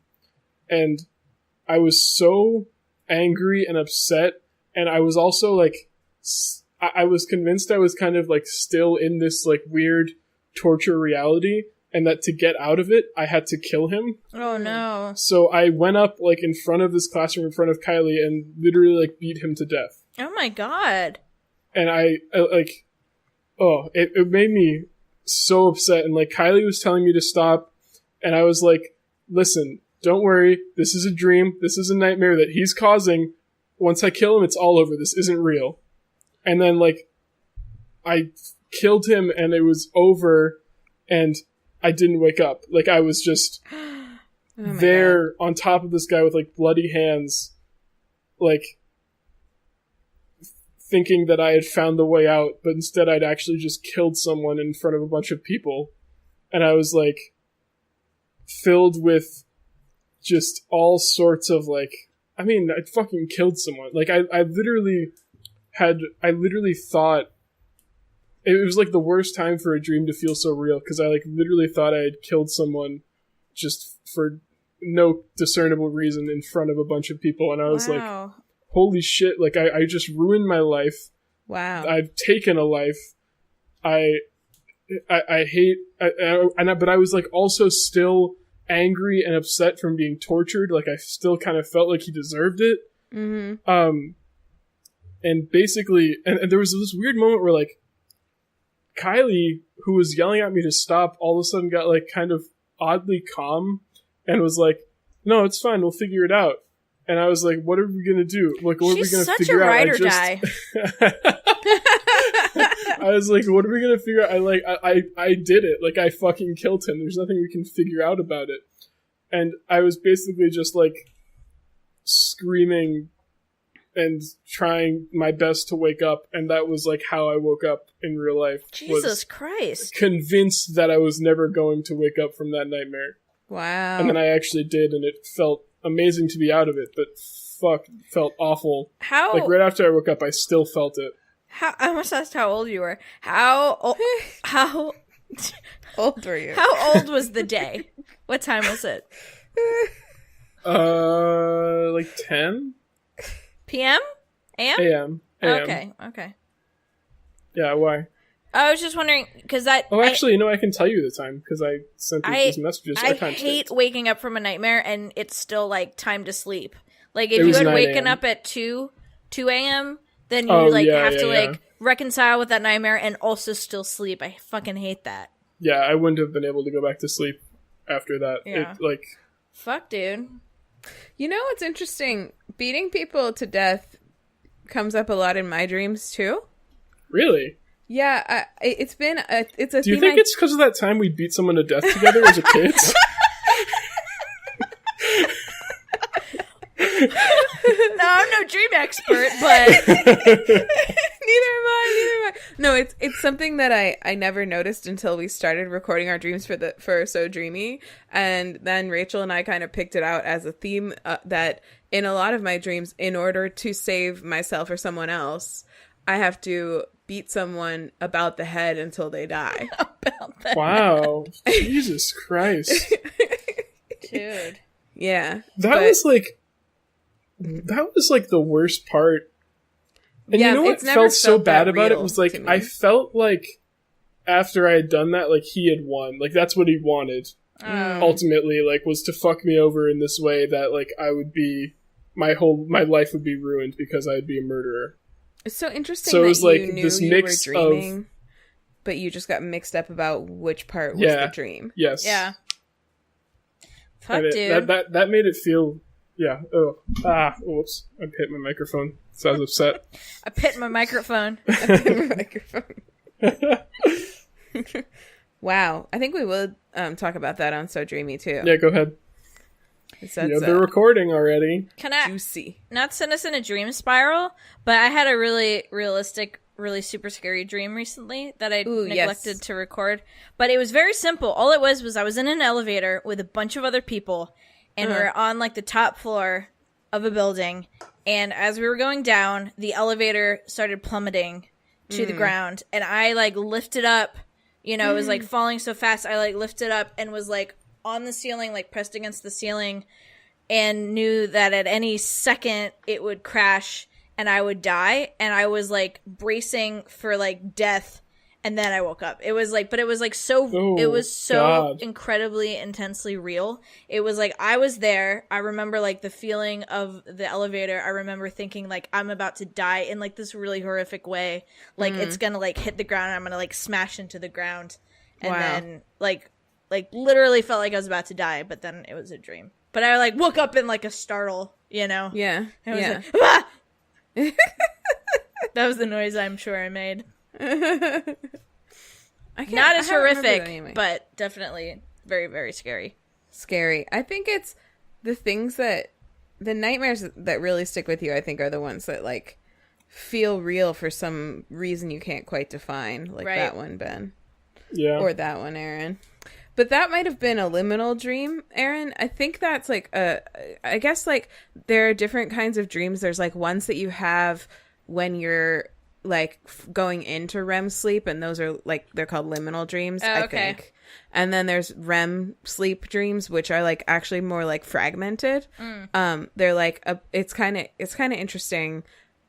and I was so angry and upset, and I was also like, I was convinced I was kind of like still in this like weird torture reality, and that to get out of it, I had to kill him. Oh no. So I went up like in front of this classroom in front of Kylie and literally like beat him to death. Oh my god. And I like, it made me so upset. And like Kylie was telling me to stop, And I was like, listen, don't worry. This is a dream. This is a nightmare that he's causing. Once I kill him, it's all over. This isn't real. And then, like, I killed him and it was over and I didn't wake up. Like, I was just there on top of this guy with, like, bloody hands, like, thinking that I had found the way out, but instead I'd actually just killed someone in front of a bunch of people. And I was, like, filled with just all sorts of, like, I mean, I fucking killed someone. Like, I literally thought it was, like, the worst time for a dream to feel so real, because I, like, literally thought I had killed someone just for no discernible reason in front of a bunch of people, and I was like, holy shit, like, I just ruined my life. Wow. I've taken a life. I hate, but I was, like, also still angry and upset from being tortured. Like, I still kind of felt like he deserved it. Mm-hmm. And basically, and there was this weird moment where, like, Kylie, who was yelling at me to stop, all of a sudden got, like, kind of oddly calm and was like, no, it's fine, we'll figure it out. And I was like, what are we gonna do? Like, what are we gonna figure out? She's such a ride or die. I was like, what are we gonna figure out? I did it. Like, I fucking killed him. There's nothing we can figure out about it. And I was basically just, like, screaming and trying my best to wake up. And that was, like, how I woke up in real life. Jesus Christ. Convinced that I was never going to wake up from that nightmare. Wow. And then I actually did, and it felt amazing to be out of it, but fuck, it felt awful. How? Like, right after I woke up, I still felt it. I almost asked how old you were. How old were you? How old was the day? What time was it? Like 10? PM? AM? AM. Okay. Yeah, why? I was just wondering, because that... Oh, actually, you know, I can tell you the time, because I sent these messages. I hate waking up from a nightmare, and it's still, like, time to sleep. Like, if It you was had 9 waken a.m. up at 2 a.m., then you, have to reconcile with that nightmare and also still sleep. I fucking hate that. Yeah, I wouldn't have been able to go back to sleep after that. Yeah. It, like... Fuck, dude. You know what's interesting? Beating people to death comes up a lot in my dreams, too. Really? Yeah, it's a Do you think it's because of that time we beat someone to death together as a kids? No, I'm no dream expert, but neither am I. No, it's something that I never noticed until we started recording our dreams for So Dreamy, and then Rachel and I kind of picked it out as a theme that in a lot of my dreams, in order to save myself or someone else, I have to beat someone about the head until they die. Wow. Jesus Christ. dude. Yeah. That was like the worst part. And yeah, you know what felt so bad about it was, like, I felt like after I had done that, like, he had won. Like, that's what he wanted. Ultimately, like, was to fuck me over in this way that, like, I would be, my life would be ruined because I'd be a murderer. It's so interesting so that it was like you knew this you mix were dreaming, but you just got mixed up about which part was the dream. Yes. Yeah. Fuck, and dude. That made it feel... Yeah. Oh. Whoops. I hit my microphone. So I was upset. I hit my microphone. Wow. I think we will talk about that on So Dreamy, too. Yeah, go ahead. They're recording already. Can I juicy. Not send us in a dream spiral, but I had a really realistic, really super scary dream recently that I neglected to record. But it was very simple. All it was I was in an elevator with a bunch of other people, and we were on, like, the top floor of a building. And as we were going down, the elevator started plummeting to the ground. And I, like, lifted up, it was, like, falling so fast. I, like, lifted up and was, like, on the ceiling, like, pressed against the ceiling, and knew that at any second it would crash and I would die. And I was, like, bracing for, like, death. And then I woke up. It was like, but it was like it was so incredibly intensely real. It was like, I was there. I remember, like, the feeling of the elevator. I remember thinking, like, I'm about to die in, like, this really horrific way. Like, it's gonna, like, hit the ground and I'm gonna, like, smash into the ground. And then, like, like literally felt like I was about to die, but then it was a dream. But I like woke up in like a startle, you know? Yeah. And I was Yeah. like, ah! That was the noise I'm sure I made. Not as horrific, anyway. but definitely very, very scary. Scary. I think it's the things that the nightmares that really stick with you, I think, are the ones that like feel real for some reason you can't quite define, like Right. that one, Ben. Yeah. Or that one, Erin. But that might have been a liminal dream, Erin. I think that's like I guess like there are different kinds of dreams. There's like ones that you have when you're like going into REM sleep, and those are like, they're called liminal dreams, Oh, I okay. think. And then there's REM sleep dreams, which are like actually more like fragmented. They're like it's kind of interesting.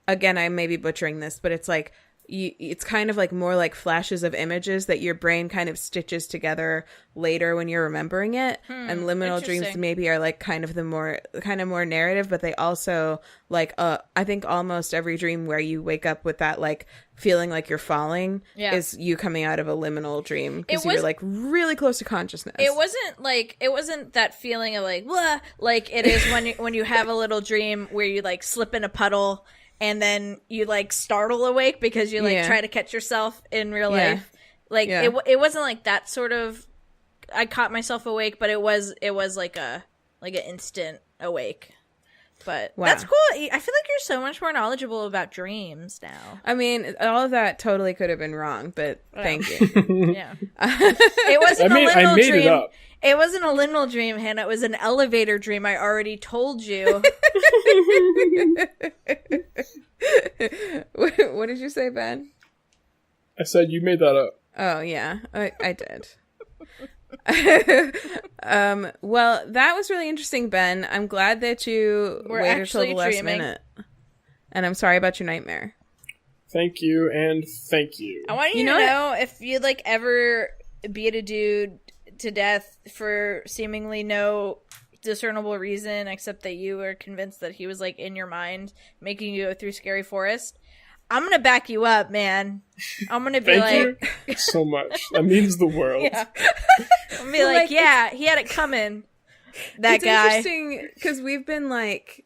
Again, I may be butchering this, but it's like it's kind of like more like flashes of images that your brain kind of stitches together later when you're remembering it. And liminal dreams Interesting. maybe are like kind of more narrative, but they also like I think almost every dream where you wake up with that like feeling like you're falling is you coming out of a liminal dream because you're like really close to consciousness. It wasn't that feeling of like blah, like it is when you have a little dream where you like slip in a puddle and then you like startle awake because you like try to catch yourself in real life. Like it wasn't like that sort of. I caught myself awake, but it was like an instant awake. But that's cool. I feel like you're so much more knowledgeable about dreams now. I mean, all of that totally could have been wrong, but thank you. Yeah, it wasn't a liminal I made dream. it up. It wasn't a liminal dream, Hannah. It was an elevator dream. I already told you. What did you say, Ben? I said you made that up. Oh, yeah, I did. Well, that was really interesting, Ben. I'm glad that you waited till the last minute. And I'm sorry about your nightmare. Thank you, and thank you. I want you to know if you'd like ever beat a dude to death for seemingly no discernible reason except that you were convinced that he was like in your mind making you go through scary forest. I'm gonna back you up, man. I'm gonna be Thank you so much. That means the world. Yeah. I'm gonna be like, yeah, he had it coming. That guy. It's interesting because we've been like,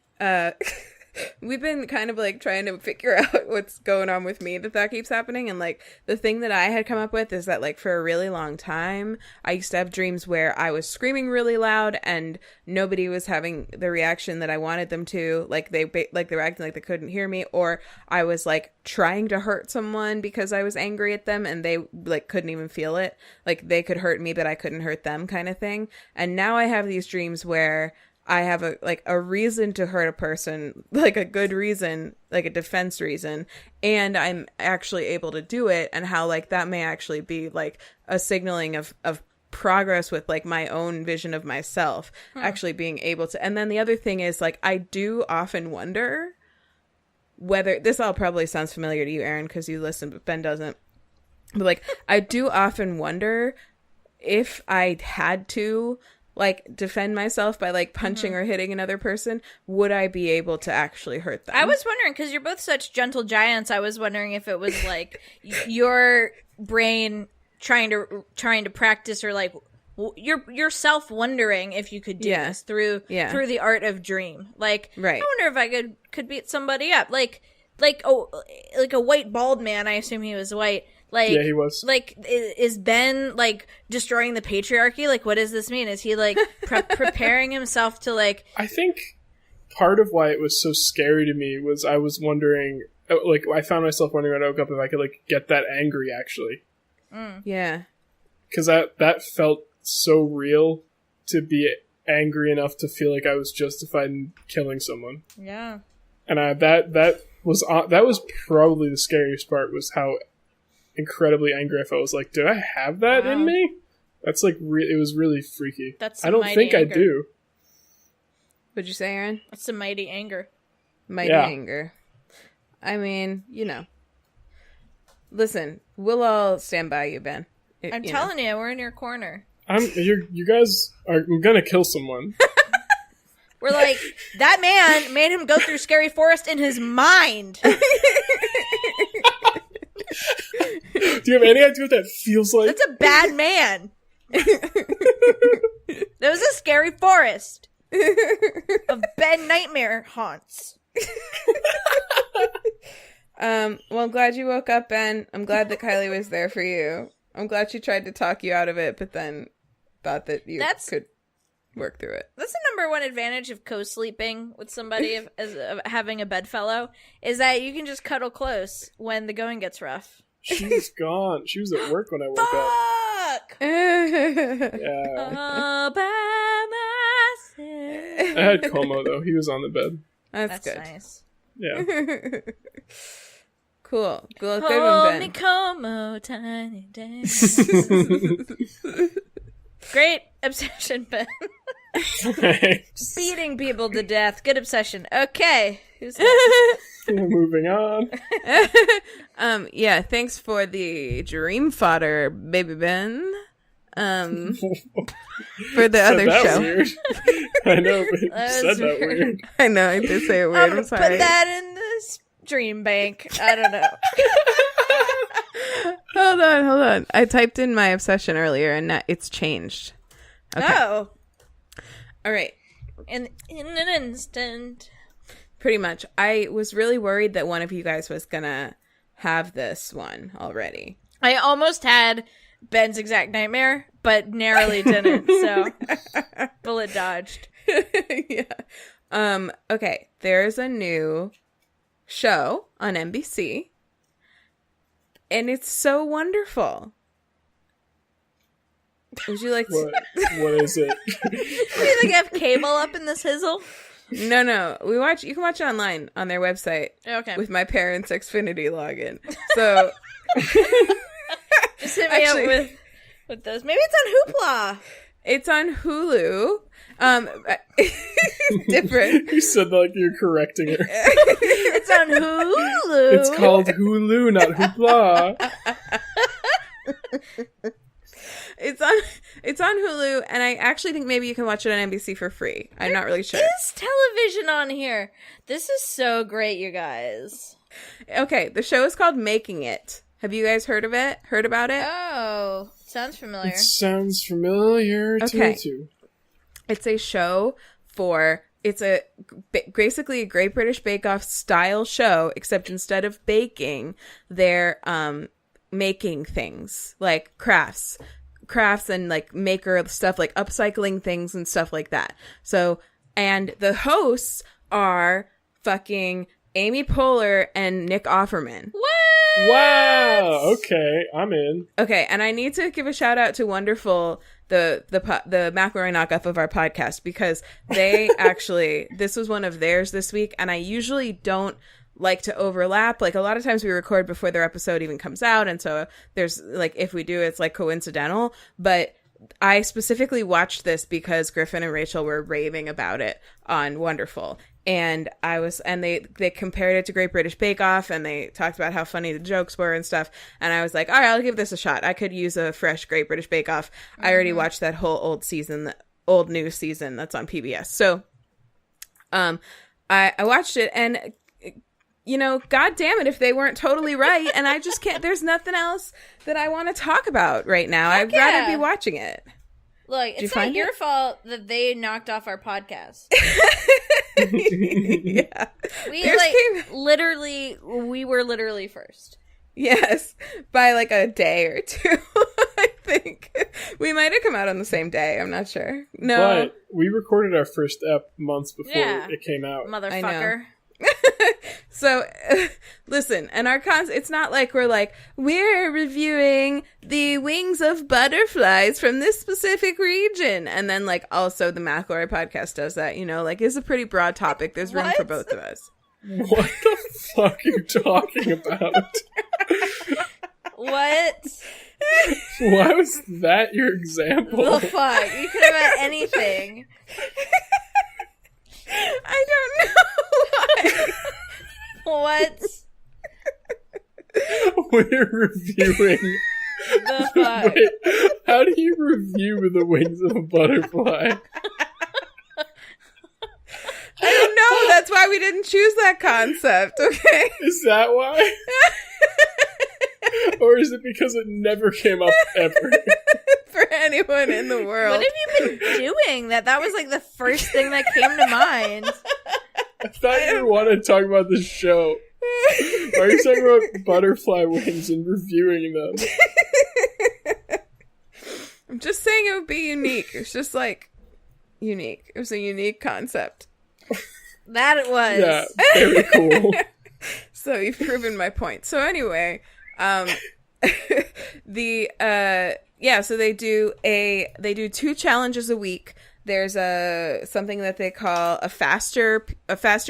we've been kind of like trying to figure out what's going on with me that keeps happening. And like the thing that I had come up with is that like for a really long time, I used to have dreams where I was screaming really loud and nobody was having the reaction that I wanted them to. Like they were acting like they couldn't hear me, or I was like trying to hurt someone because I was angry at them and they like couldn't even feel it. Like they could hurt me, but I couldn't hurt them, kind of thing. And now I have these dreams where I have a reason to hurt a person, like a good reason, like a defense reason, and I'm actually able to do it, and how like that may actually be like a signaling of progress with like my own vision of myself, actually being able to. And then the other thing is like I do often wonder whether this all probably sounds familiar to you, Erin, because you listen, but Ben doesn't. But like I do often wonder if I had to like defend myself by like punching or hitting another person, would I be able to actually hurt them? I was wondering, because you're both such gentle giants, I was wondering if it was like your brain trying to practice, or like yourself wondering if you could do this through the art of dream. Like, right. I wonder if I could beat somebody up. Like a white bald man. I assume he was white. Like, yeah, he was. Like, is Ben, like, destroying the patriarchy? Like, what does this mean? Is he, like, preparing himself to, like... I think part of why it was so scary to me was I was wondering... Like, I found myself wondering when I woke up if I could, like, get that angry, actually. Yeah. Because that felt so real to be angry enough to feel like I was justified in killing someone. Yeah. And that was probably the scariest part, was how incredibly angry I felt. I was like, did I have that in me? That's like it was really freaky. That's I don't think anger. I do. What'd you say, Erin? That's some mighty anger. Mighty anger. I mean, you know. Listen, we'll all stand by you, Ben. I'm telling you, we're in your corner. You guys are gonna kill someone. We're like, that man made him go through Scary Forest in his mind. Do you have any idea what that feels like? That's a bad man. There was a scary forest of Ben Nightmare haunts. Well, I'm glad you woke up, Ben. I'm glad that Kylie was there for you. I'm glad she tried to talk you out of it, but then thought that you could work through it. That's the number one advantage of co-sleeping with somebody of having a bedfellow, is that you can just cuddle close when the going gets rough. She's gone. She was at work when I woke Fuck! Yeah. All by myself. I had Como, though. He was on the bed. That's good. Nice. Yeah. Cool. Good Hold one, me, Ben. Como, tiny dance. Great obsession, Ben. Thanks. Beating people to death. Good obsession. Okay. Who's next? Moving on. Yeah, thanks for the dream fodder, baby Ben. For the other that show. Weird. I know, but you That said was that weird. weird. I know, I did say it weird. I'm I'm gonna sorry. put that in this dream bank. I don't know. Hold on. I typed in my obsession earlier and it's changed. Okay. Oh. All right. In an instant. Pretty much. I was really worried that one of you guys was gonna have this one already. I almost had Ben's exact nightmare, but narrowly didn't, so bullet dodged. Yeah. Okay. There's a new show on NBC. And it's so wonderful. Would you like to... What is it? Do you think I have cable up in this hizzle? No. You can watch it online on their website. Okay. With my parents' Xfinity login. So Just hit me up with those. Maybe it's on Hoopla. it's on Hulu. Different. You said that like you're correcting her. It's on Hulu. It's called Hulu, not Hoopla. It's on Hulu, and I actually think maybe you can watch it on NBC for free. I'm not really sure. There's television on here. This is so great, you guys. Okay, the show is called Making It. Have you guys heard of it? Heard about it? Oh, sounds familiar. It sounds familiar to Okay. me too. It's a show basically a Great British Bake Off style show, except instead of baking, they're making things like crafts and like maker stuff, like upcycling things and stuff like that. So, and the hosts are fucking Amy Poehler and Nick Offerman. What? Wow. Okay, I'm in. Okay, and I need to give a shout out to Wonderful, the McElroy knockoff of our podcast, because they actually, this was one of theirs this week, and I usually don't like to overlap. Like, a lot of times we record before their episode even comes out, and so there's, like, if we do, it's, like, coincidental, but I specifically watched this because Griffin and Rachel were raving about it on Wonderful. And they compared it to Great British Bake Off, and they talked about how funny the jokes were and stuff. And I was like, all right, I'll give this a shot. I could use a fresh Great British Bake Off. Mm-hmm. I already watched that whole old new season that's on PBS. So, I watched it, and, you know, God damn it if they weren't totally right. And I just can't, there's nothing else that I want to talk about right now. I'd rather be watching it. Look, it's not your fault that they knocked off our podcast. Yeah. We were literally first. Yes, by like a day or two, I think. We might have come out on the same day. I'm not sure. No. But we recorded our first ep months before it came out. Motherfucker. So, listen, and our it's not like we're reviewing the wings of butterflies from this specific region. And then, like, also the McElroy podcast does that, you know, like, it's a pretty broad topic. There's room for both of us. What the fuck are you talking about? What? Why was that your example? The fuck? You could have had anything. I don't know why. What? We're reviewing. The fuck? Wait, how do you review the wings of a butterfly? I don't know. That's why we didn't choose that concept, okay? Is that why? Or is it because it never came up ever? for anyone in the world. What have you been doing? That was like the first thing that came to mind. I thought you wanted to talk about the show. Why are you talking about butterfly wings and reviewing them? I'm just saying it would be unique. It's just like unique. It was a unique concept. That it was. Yeah, very cool. So you've proven my point. So anyway, so they do 2 challenges a week. There's something that they call a faster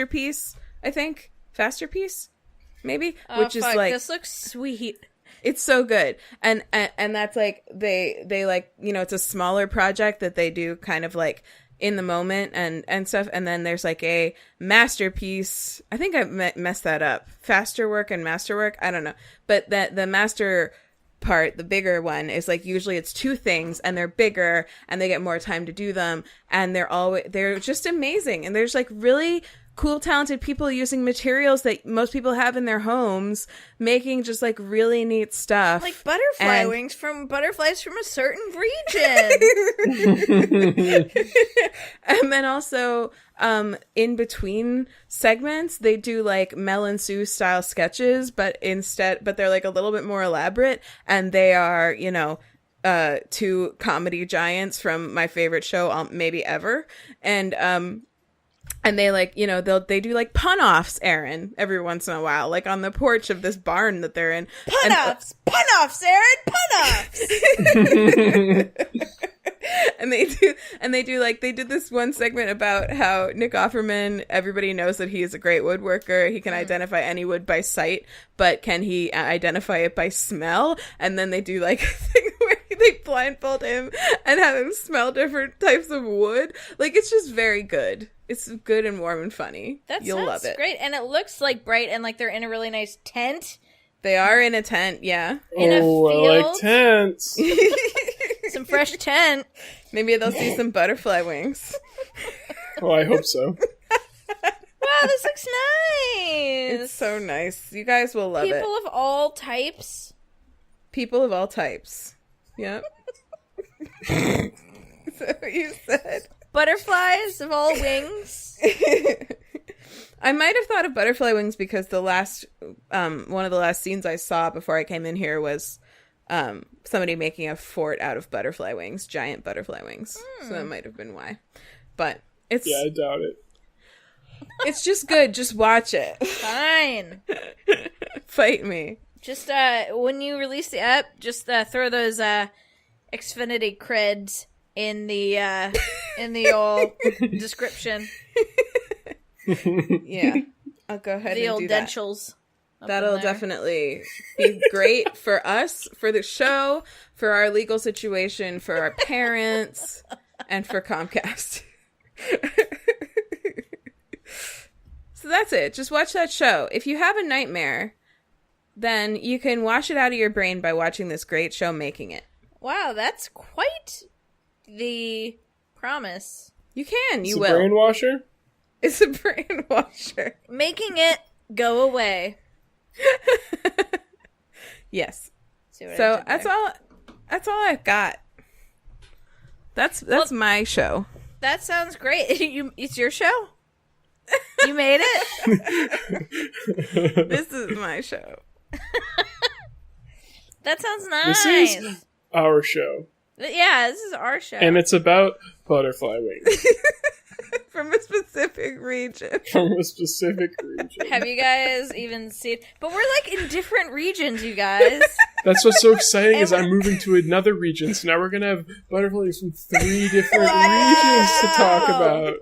piece, I think. Faster piece? Maybe? Which is like, this looks sweet. it's so good. And that's like they like, it's a smaller project that they do kind of like in the moment and stuff. And then there's like a masterpiece. I think I messed that up. Faster work and masterwork. I don't know. But the master part, the bigger one, is like usually it's 2 things and they're bigger and they get more time to do them. And they're just amazing. And there's like really cool, talented people using materials that most people have in their homes, making just like really neat stuff. Like butterfly wings from butterflies from a certain region. And then also, in between segments, they do like Mel and Sue style sketches, but they're like a little bit more elaborate. And they are, 2 comedy giants from my favorite show, maybe ever. And they like, they do like pun-offs, Erin, every once in a while, like on the porch of this barn that they're in. Pun-offs, Erin, pun-offs. And they did this one segment about how Nick Offerman, everybody knows that he is a great woodworker. He can identify any wood by sight, but can he identify it by smell? And then they do like a thing where they blindfold him and have him smell different types of wood. Like, it's just very good. It's good and warm and funny. You'll love it. Great. And it looks like bright and like they're in a really nice tent. They are in a tent, yeah. In a field. I like tents. Some fresh tent. Maybe they'll see some butterfly wings. Oh, I hope so. Wow, this looks nice. It's so nice. You guys will love it. People of all types. People of all types. Yep. Is that what you said? Butterflies of all wings. I might have thought of butterfly wings because the last one of the last scenes I saw before I came in here was somebody making a fort out of butterfly wings, giant butterfly wings. So that might have been why. But it's I doubt it. It's just good. Just watch it. Fine. Fight me. Just when you release the app, just throw those Xfinity creds in the old description. Yeah, I'll go ahead the and old do that. dentals. That'll definitely be great for us, for the show, for our legal situation, for our parents, and for Comcast. So that's it. Just watch that show. If you have a nightmare, then you can wash it out of your brain by watching this great show, Making It. Wow, that's quite the promise. You can. You It's will. a brainwasher? It's a brain washer. Making it go away. Yes. See what I So did that's there? all. That's all I've got. That's my show. That sounds great. It's your show? You made it? This is my show. That sounds nice. This is our show. Yeah, this is our show. And it's about butterfly wings From a specific region. from a specific region. Have you guys even seen? But we're like in different regions, you guys. That's what's so exciting is I'm moving to another region, so now we're going to have butterflies from 3 different regions to talk about.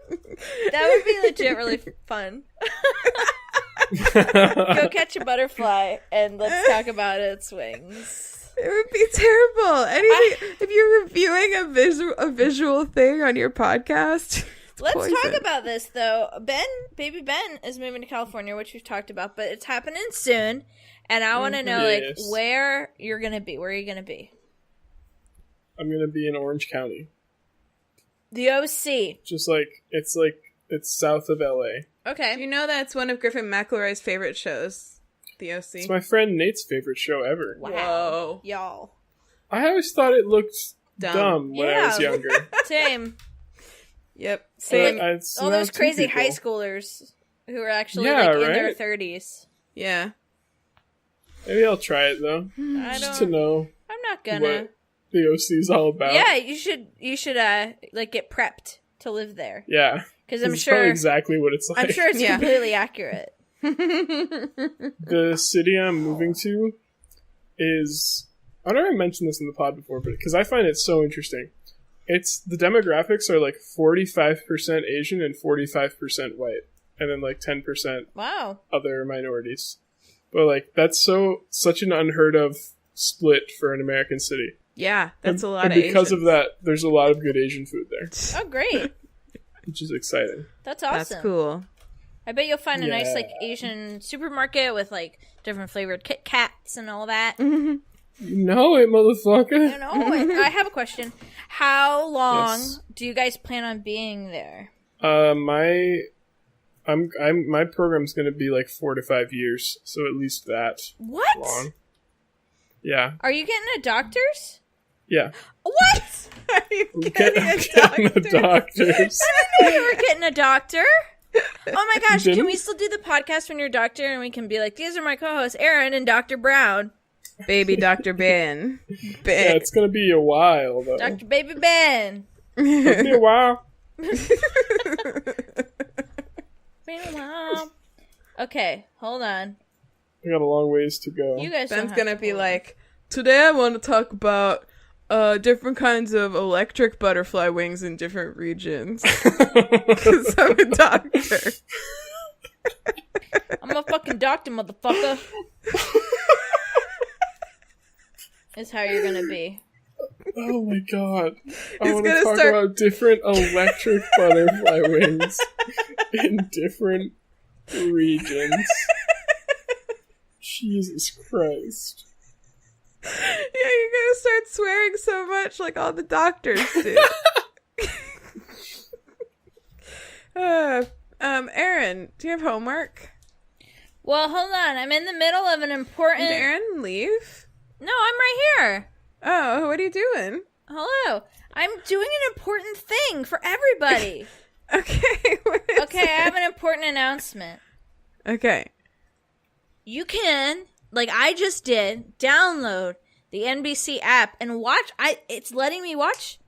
That would be legit really fun. Go catch a butterfly and let's talk about its wings. It would be terrible. Anything if you're reviewing a visual thing on your podcast. Let's poison. talk about this though. Baby Ben is moving to California, which we've talked about, but it's happening soon. And I want to know like where you're gonna be. Where are you gonna be? I'm going to be in Orange County. The OC. Just it's south of LA. Okay. Do you know that's one of Griffin McElroy's favorite shows? The OC. It's my friend Nate's favorite show ever. Wow. Whoa. Y'all. I always thought it looked dumb when I was younger. Same. Yep. Same. Like, all those crazy high schoolers who are actually in their 30s. Yeah. Maybe I'll try it though. Just to know. I'm not gonna. What the OC is all about. Yeah, you should get prepped to live there. Yeah. Because I'm it's sure exactly what it's like. I'm sure it's completely accurate. The city I'm moving to is, I don't know if I mentioned this in the pod before, but because I find it so interesting. It's the demographics are like 45% Asian and 45% white, and then like 10% other minorities. But like that's such an unheard of split for an American city. Yeah, that's a lot of because Asians. of that, there's a lot of good Asian food there. Oh, great. Which is exciting. That's awesome. That's cool. I bet you'll find a nice like Asian supermarket with like different flavored Kit Kats and all that. You know it, motherfucker. I know. I have a question. How long do you guys plan on being there? My program's gonna be like 4 to 5 years, so at least that long. Yeah. Are you getting a doctor's? Yeah. What? Are you getting a doctor's? I didn't know you were getting a doctor. Oh my gosh, can we still do the podcast when you're a doctor and we can be like, these are my co-hosts, Erin and Dr. Brown. Baby Dr. Ben. Yeah, it's gonna be a while though. Dr. Baby Ben. It'll be a while. Okay, hold on. We got a long ways to go. You guys Ben's gonna be like, today I want to talk about different kinds of electric butterfly wings in different regions. Because I'm a doctor. I'm a fucking doctor, motherfucker. Is how you're gonna be. Oh my god. I want to talk about different electric butterfly wings in different regions. Jesus Christ. Yeah, you're gonna start swearing so much like all the doctors do. Erin, do you have homework? Well, hold on. I'm in the middle of an important... Did Erin leave? No, I'm right here. Oh, what are you doing? Hello. I'm doing an important thing for everybody. Okay. Okay, I have an important announcement. Okay. You can, like I just did, download the NBC app and watch. It's letting me watch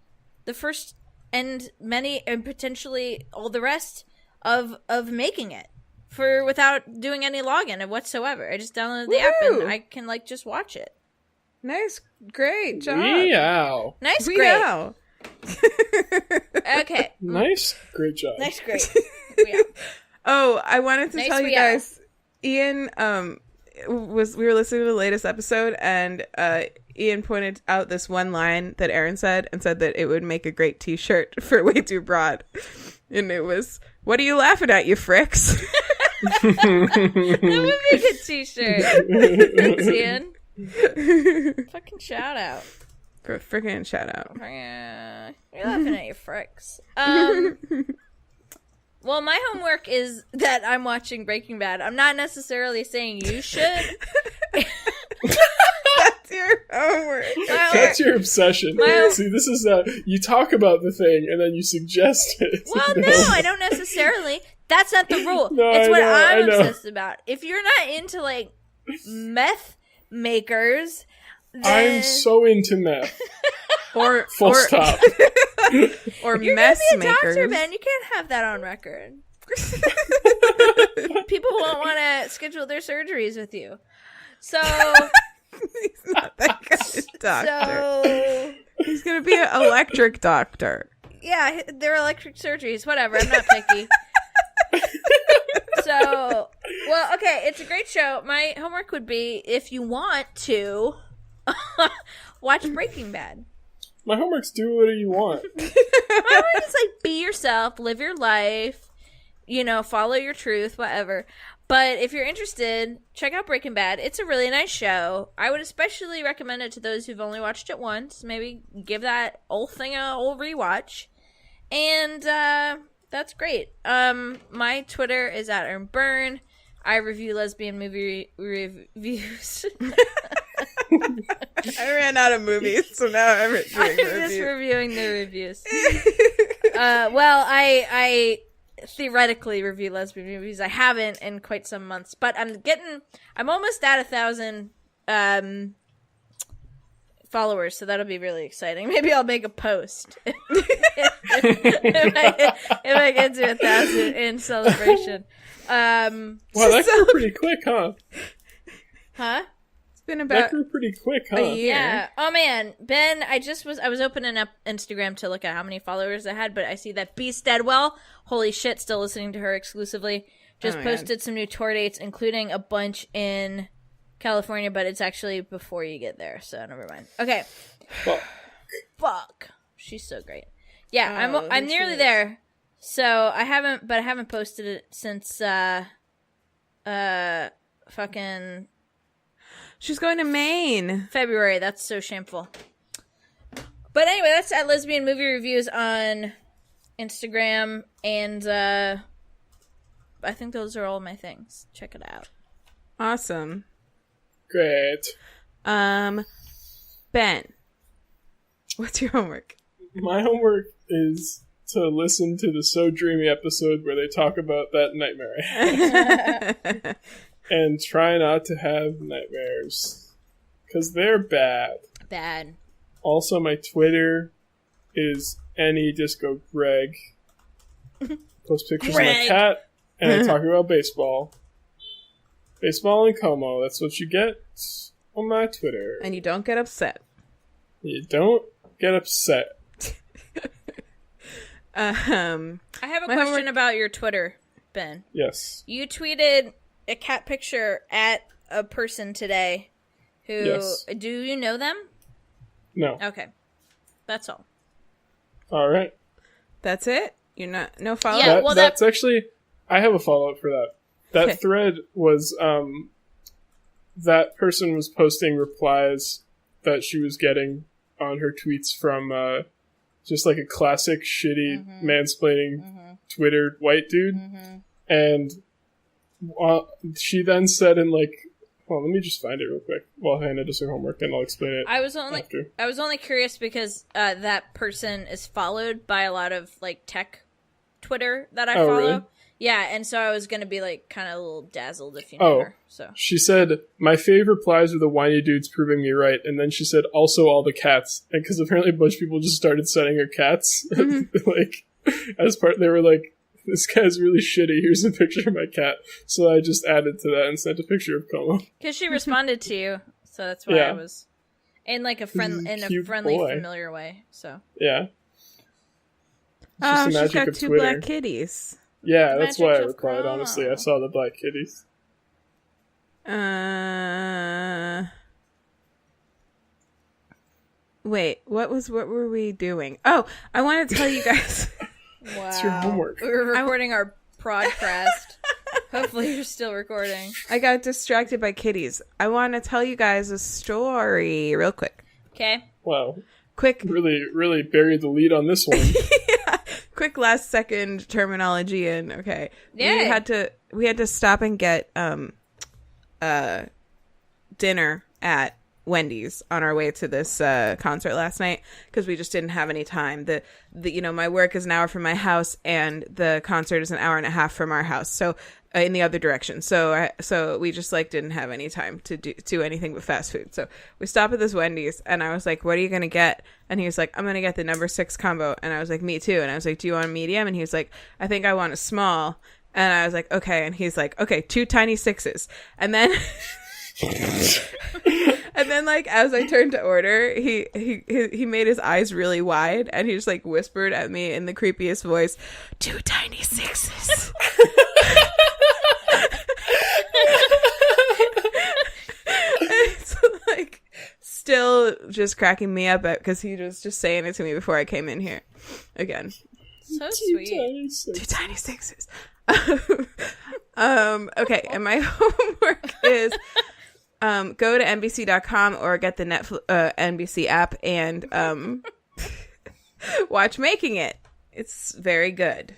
the first and many and potentially all the rest of making it without doing any login whatsoever. I just downloaded the app and I can like just watch it. Nice, great job. Meow. Nice, great. Meow. Okay. Nice, great job. Nice, great. Oh, I wanted to tell you meow. guys. Ian, we were listening to the latest episode, and Ian pointed out this one line that Erin said, and said that it would make a great T-shirt for WayTooBroad, and it was, "What are you laughing at, you fricks?" That would make a T-shirt. Thanks, Ian. Fucking shout out. Freaking shout out. You're laughing at your fricks. Well, my homework is that I'm watching Breaking Bad. I'm not necessarily saying you should. That's your homework. That's your obsession. See, this is you talk about the thing and then you suggest it. Well, no, I don't necessarily. That's not the rule. No, it's what I'm I know. obsessed about. If you're not into like meth makers, then... I'm so into meth. Or stop. Or you're mess gonna be a makers. doctor, man. You can't have that on record. People won't want to schedule their surgeries with you. So He's not that kind of doctor. So He's gonna be an electric doctor. yeah, they're electric surgeries. Whatever. I'm not picky. So, well, okay. It's a great show. My homework would be, if you want to, watch Breaking Bad. My homework's do whatever you want. My homework is like, be yourself, live your life, follow your truth, whatever. But if you're interested, check out Breaking Bad. It's a really nice show. I would especially recommend it to those who've only watched it once. Maybe give that whole thing a whole rewatch. And that's great. My Twitter is @ErinByrne. I review lesbian movie reviews. I ran out of movies, so now I'm doing I'm the just review. reviewing the reviews. Well, I theoretically review lesbian movies. I haven't in quite some months, but I'm almost at 1,000 followers, so that'll be really exciting. Maybe I'll make a post if I get to 1,000 in celebration. Wow, that grew pretty quick, huh? Huh? It's been That about grew pretty quick, huh? a year. Yeah. Oh man, Ben, I was opening up Instagram to look at how many followers I had, but I see that B Steadwell, holy shit, still listening to her exclusively, just my posted some new tour dates, including a bunch in California, but it's actually before you get there, so never mind. Okay. Fuck. She's so great. Yeah, Oh, I'm there she nearly is. there. So I haven't posted it since fucking She's going to Maine. February. That's so shameful. But anyway, that's at Lesbian Movie Reviews on Instagram, and I think those are all my things. Check it out. Awesome. Great. Ben, what's your homework? My homework is to listen to the So Dreamy episode where they talk about that nightmare I had. And try not to have nightmares. Because they're bad. Bad. Also, my Twitter is AnyDiscoGreg. Post pictures of my Greg. cat, and I talk about baseball. Baseball and Como, that's what you get on my Twitter. And you don't get upset. You don't get upset. I have a My question homework- about your Twitter, Ben. Yes. You tweeted a cat picture at a person today who... Yes. Do you know them? No. Okay. That's all. All right. That's it? You're not... No follow-up? Yeah, well, that's actually... I have a follow-up for that. That Okay. thread was... that person was posting replies that she was getting on her tweets from just like a classic shitty mansplaining Twitter white dude. And she then said in like... Well, let me just find it real quick while Hannah does her homework, and I'll explain it I was only curious because that person is followed by a lot of like tech Twitter that I Oh, follow. really? Yeah, and so I was gonna be like kind of a little dazzled if you know Oh. her. So She said, my fave replies are the whiny dudes proving me right. And then she said, also all the cats. And because apparently a bunch of people just started sending her cats. Like, as part, they were like, this guy's really shitty. Here's a picture of my cat. So I just added to that and sent a picture of Como. because she responded to you, so that's why Yeah. I was in like a He's a cute friendly, boy. familiar way. So Yeah. Oh, the she's magic got of 2 Twitter. black kitties. Yeah, that's why I Magic of replied, Como. honestly. I saw the black kitties. Wait, what were we doing? Oh, I want to tell you guys. wow, It's your homework. we were recording our podcast. Hopefully, you're still recording. I got distracted by kitties. I want to tell you guys a story real quick. Okay. Wow. Quick, Really, really buried the lead on this one. quick last second terminology and okay. Yeah. We had to stop and get dinner at Wendy's on our way to this concert last night because we just didn't have any time. The my work is an hour from my house and the concert is an hour and a half from our house. So in the other direction. So we just like didn't have any time to do anything but fast food. So we stopped at this Wendy's and I was like, "What are you going to get?" And he was like, "I'm going to get the number 6 combo." And I was like, "Me too." And I was like, "Do you want a medium?" And he was like, "I think I want a small." And I was like, "Okay." And he's like, "Okay, 2 tiny 6s." And then and then like as I turned to order, he made his eyes really wide and he just like whispered at me in the creepiest voice, "2 tiny 6s." It's like still just cracking me up because he was just saying it to me before I came in here again. So sweet. 2 tiny 6s. Okay, and my homework is go to NBC.com or get the NBC app and watch Making It. It's very good.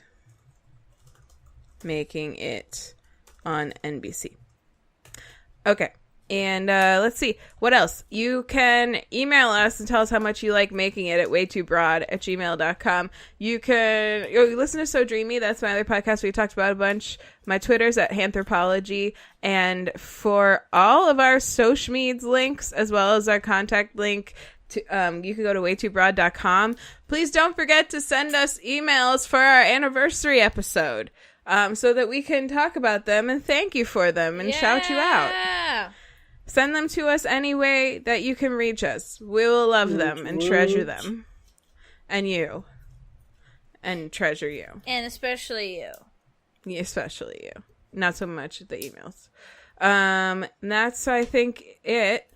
Making It on NBC. Okay, And let's see. What else? You can email us and tell us how much you like making it at WayTooBroad@gmail.com. You can listen to So Dreamy. That's my other podcast we talked about a bunch. My Twitter's at Hanthropology. And for all of our social medias links, as well as our contact link, you can go to WayTooBroad.com. Please don't forget to send us emails for our anniversary episode so that we can talk about them and thank you for them and shout you out. Send them to us any way that you can reach us. We will love them and treasure them. And you. And treasure you. And especially you. Yeah, especially you. Not so much the emails. And that's, I think, it.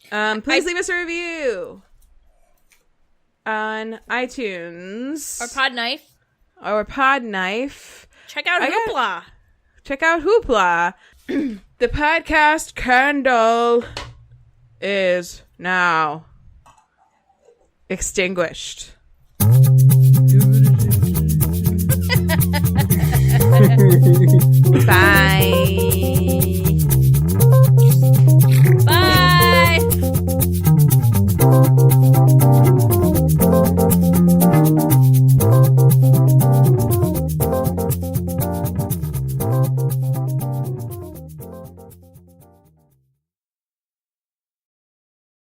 Please leave us a review on iTunes. Or Podknife. Check out Hoopla. Check out Hoopla. The podcast candle is now extinguished.